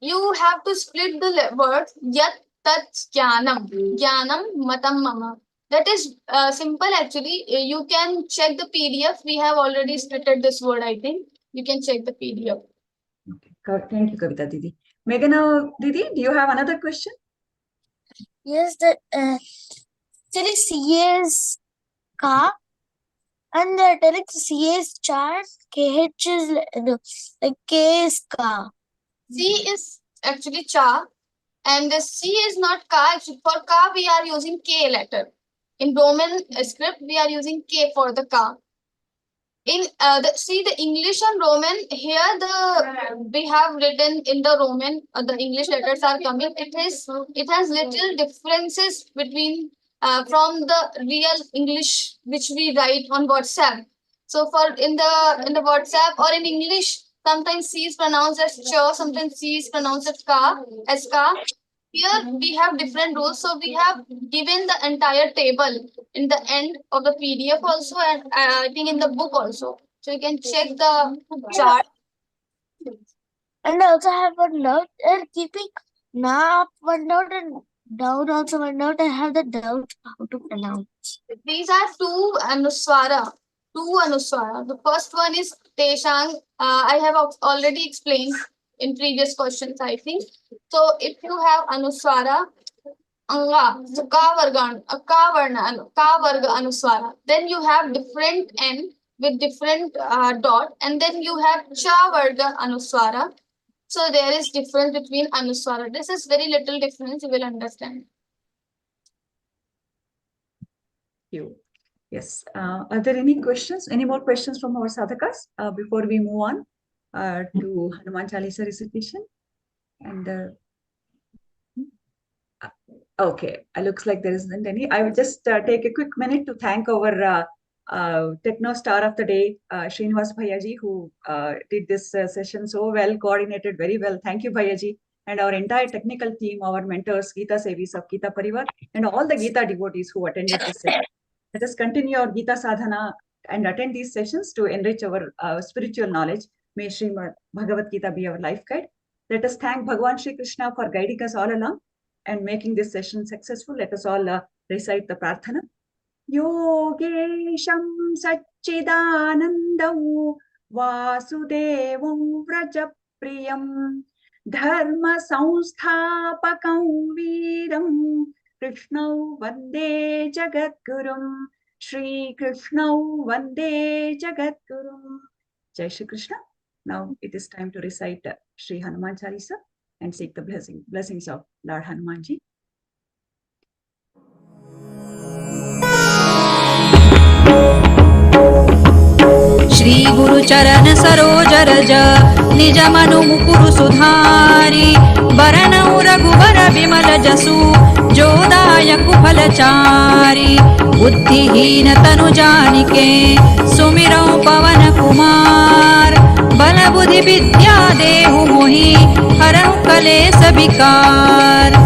you have to split the word yat tat jnanam. Jnanam matam mama. That is simple actually. You can check the PDF. We have already splitted this word, I think. You can check the PDF. Okay. Thank you, Kavita Didi. Meghana Didi, do you have another question? Yes, that actually CA is ka, and the telling CA is char, KH is like K is ka. C is actually cha, and the C is not ka. For ka, we are using K letter. In Roman script, we are using K for the ka. In the English and Roman here we have written in the Roman the English letters are coming. It has little differences between from the real English which we write on WhatsApp. So for in the WhatsApp or in English, sometimes C is pronounced as cha, sometimes C is pronounced as ka. Here we have different rules, so we have given the entire table in the end of the PDF also, and I think in the book also. So you can check the chart. And I also have one doubt, and keeping na up one doubt and down also one doubt. I have the doubt how to pronounce. These are two Anusvara. The first one is Teshang. I have already explained in previous questions, I think. So if you have Anusvara, Anga, so ka varga Anusvara. Then you have different N with different dot, and then you have cha varga Anusvara. So there is difference between Anusvara. This is very little difference, you will understand. You. Yes. Are there any questions? Any more questions from our sadhakas before we move on to Hanuman Chalisa recitation? And okay, looks like there isn't any. I will just take a quick minute to thank our Techno Star of the Day, Srinivas Bhayaji, who did this session so well, coordinated very well. Thank you, Bhayaji, and our entire technical team, our mentors, Geeta Sevis of Geeta Pariwar, and all the Geeta devotees who attended this session. Let us continue our Geeta sadhana and attend these sessions to enrich our spiritual knowledge. May Srimad Bhagavad Gita be our life guide. Let us thank Bhagavan Shri Krishna for guiding us all along and making this session successful. Let us all recite the Prarthana. Yogesham Satchidanandam Vasudevam Vrajapriyam Dharma Samsthapakam Veeram Krishnau Vande Jagadgurum Shri Krishnau Vande Jagadgurum. Jai Shri Krishna. Now it is time to recite Shri Hanuman Chalisa and seek the blessings of Lord Hanumanji. Shri गुरु चरण सरोज रज निज मनु मुकुरु सुधारी बरनउ रघुबर विमल जसु जो दायक फलचारी बुद्धिहीन तनु जानिके सुमिरौ पवन कुमार बल बुद्धि विद्या देहु मोहि हरहु कलेस विकार।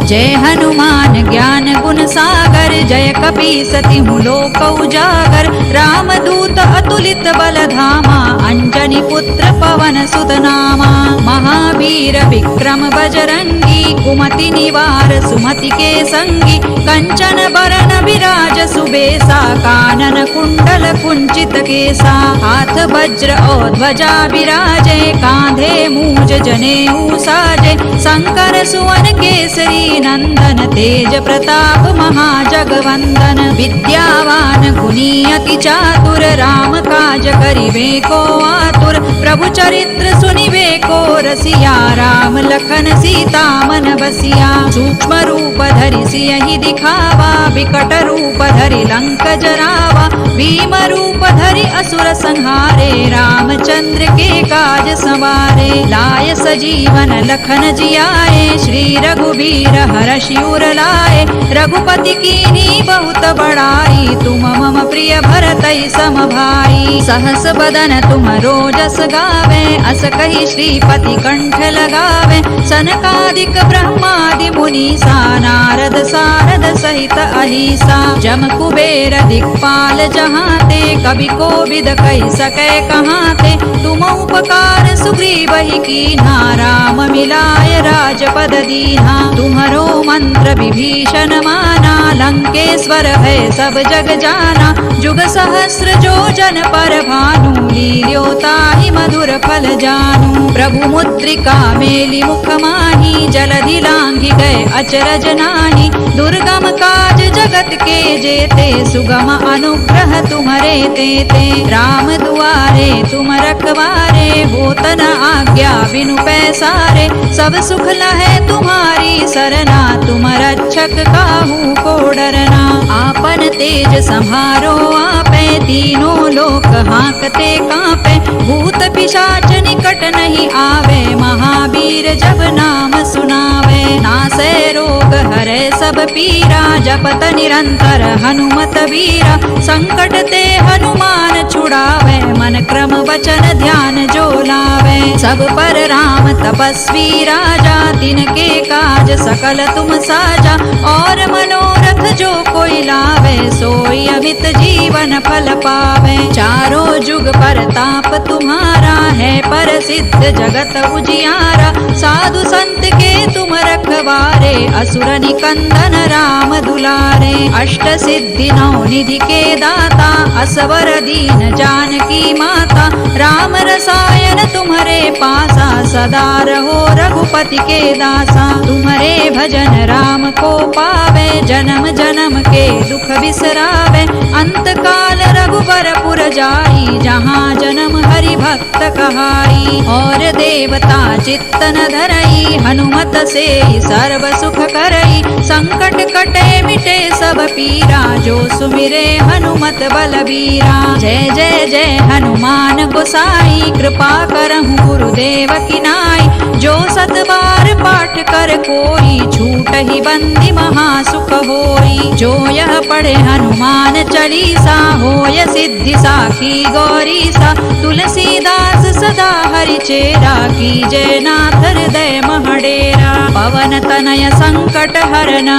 जय हनुमान ज्ञान गुण सागर जय कपीसति लोक उजागर रामदूत अतुलित बल धामा अंजनी पुत्र पवन सुत नामा महावीर विक्रम बजरंगी कुमति निवार सुमति के संगी कंचन बरन विराज सुबेसा कानन कुंडल कुंचित केसा हाथ वज्र और ध्वजा विराजे कांधे मूज जनेऊ साजे शंकर सुवन केसरी नंदन तेज प्रताप महाजगवंदन विद्यावान गुणी अति चातुर राम काज काज करिबे को आतुर, प्रभु चरित्र सुनिबे को रसिया, राम लखन सीता मन बसिया। सूक्ष्म रूप धरि सियहि दिखावा, विकट रूप धरि लंक जरावा, भीम रूप धरि असुर संहारे, रामचंद्र के काज संवारे। लाय सजीवन लखन जियाए, श्री रघुबीर हरषि उर लाए, रघुपति कीन्ही बहुत बड़ाई, तुम मम प्रिय भरतहि सम भाई। सहस बदन तुम रोजस गावे, अस कहि श्रीपति कंठ लगावे, सनकादिक ब्रह्मादि मुनीसा, नारद सारद सहित अहिसा। जम कुबेर दिक्पाल जहाते, कवि कोविद कहि सकै कहाते, तुम उपकार सुग्रीवहि कीन्हा, राम मिलाय राजपद दीन्हा। तुम्हरो मंत्र विभीषण माना, लंकेश्वर है सब जग जाना, जुग सहस्र जो जन पर भानु, लील्योताहि मधुर फल जानू। प्रभु मुद्रिका मेलि मुख माही, जलधि लांघि गए अचरज नाही, दुर्गम काज जगत के जेते, सुगम अनुग्रह तुम्हरे तेते। राम दुआरे तुम रखवारे, होत न आज्ञा बिनु पैसारे, सब सुख लहै तुम्हारी सरना, तुम रक्षक काहू को डरना। आपन तेज सम्हारो आपे, तीनों लोक हांकते कांपे, भूत पिशाच निकट नहीं आवे, महावीर जब नाम सुनावे। नासै रोग हरै सब पीरा, जपत निरंतर हनुमत वीरा, संकट ते हनुमान छुड़ावे, मन क्रम वचन ध्यान जो लावे। सब पर राम तपस्वी राजा, तिनके काज सकल तुम साजा, और मनोरथ जो कोई लावे, सोई अमित जीवन फल पावे। चारों जुग परताप तुम्हारा है, प्रसिद्ध जगत उजियारा, साधु संत के तुम रखवारे, असुर निकंदन राम दुलारे। अष्ट सिद्धि नौ निधि के दाता, असवर दीन जानकी माता, राम रसायन तुम्हारे पासा, सदा रहो रघुपति के दासा। तुम्हारे भजन राम को पावे, जन्म जन्म के दुख बिसरावे, अंत काल रघुबर पुर जाई, जहाँ जन्म हरि भक्त कहाई। और देवता चित्तन धरई, हनुमत से सर्व सुख करई, संकट कटे मिटे सब पीरा, जो सुमिरे हनुमत बलबीरा। जय जय जय हनुमान गोसाई, कृपा करहु गुरुदेव की नाई, जो सत बार पाठ कर कोई, छूट ही बंदी महासुख होई। जो यह पढ़े हनुमान चालीसा, होय सिद्धि साखी गौरीसा, तुलसीदास सदा हरि चेरा, कीजय नाथ हृदय महडेरा। पवन तनय संकट हरना,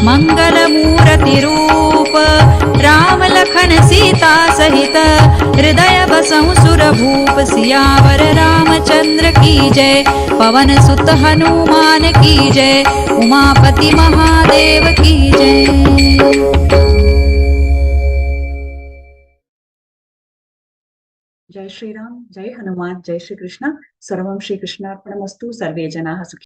मंगल मूर्ति रूप, राम लखन सीता सहित, हृदय बसहु सुर भूप। सियावर रामचंद्र की जय, पवन सुत हनुमान की जय, उमापति महादेव की जय। जय श्री राम, जय हनुमान, जय श्री कृष्ण। सर्वं श्री कृष्णार्पणमस्तु। सर्वे जनाः सुखिनः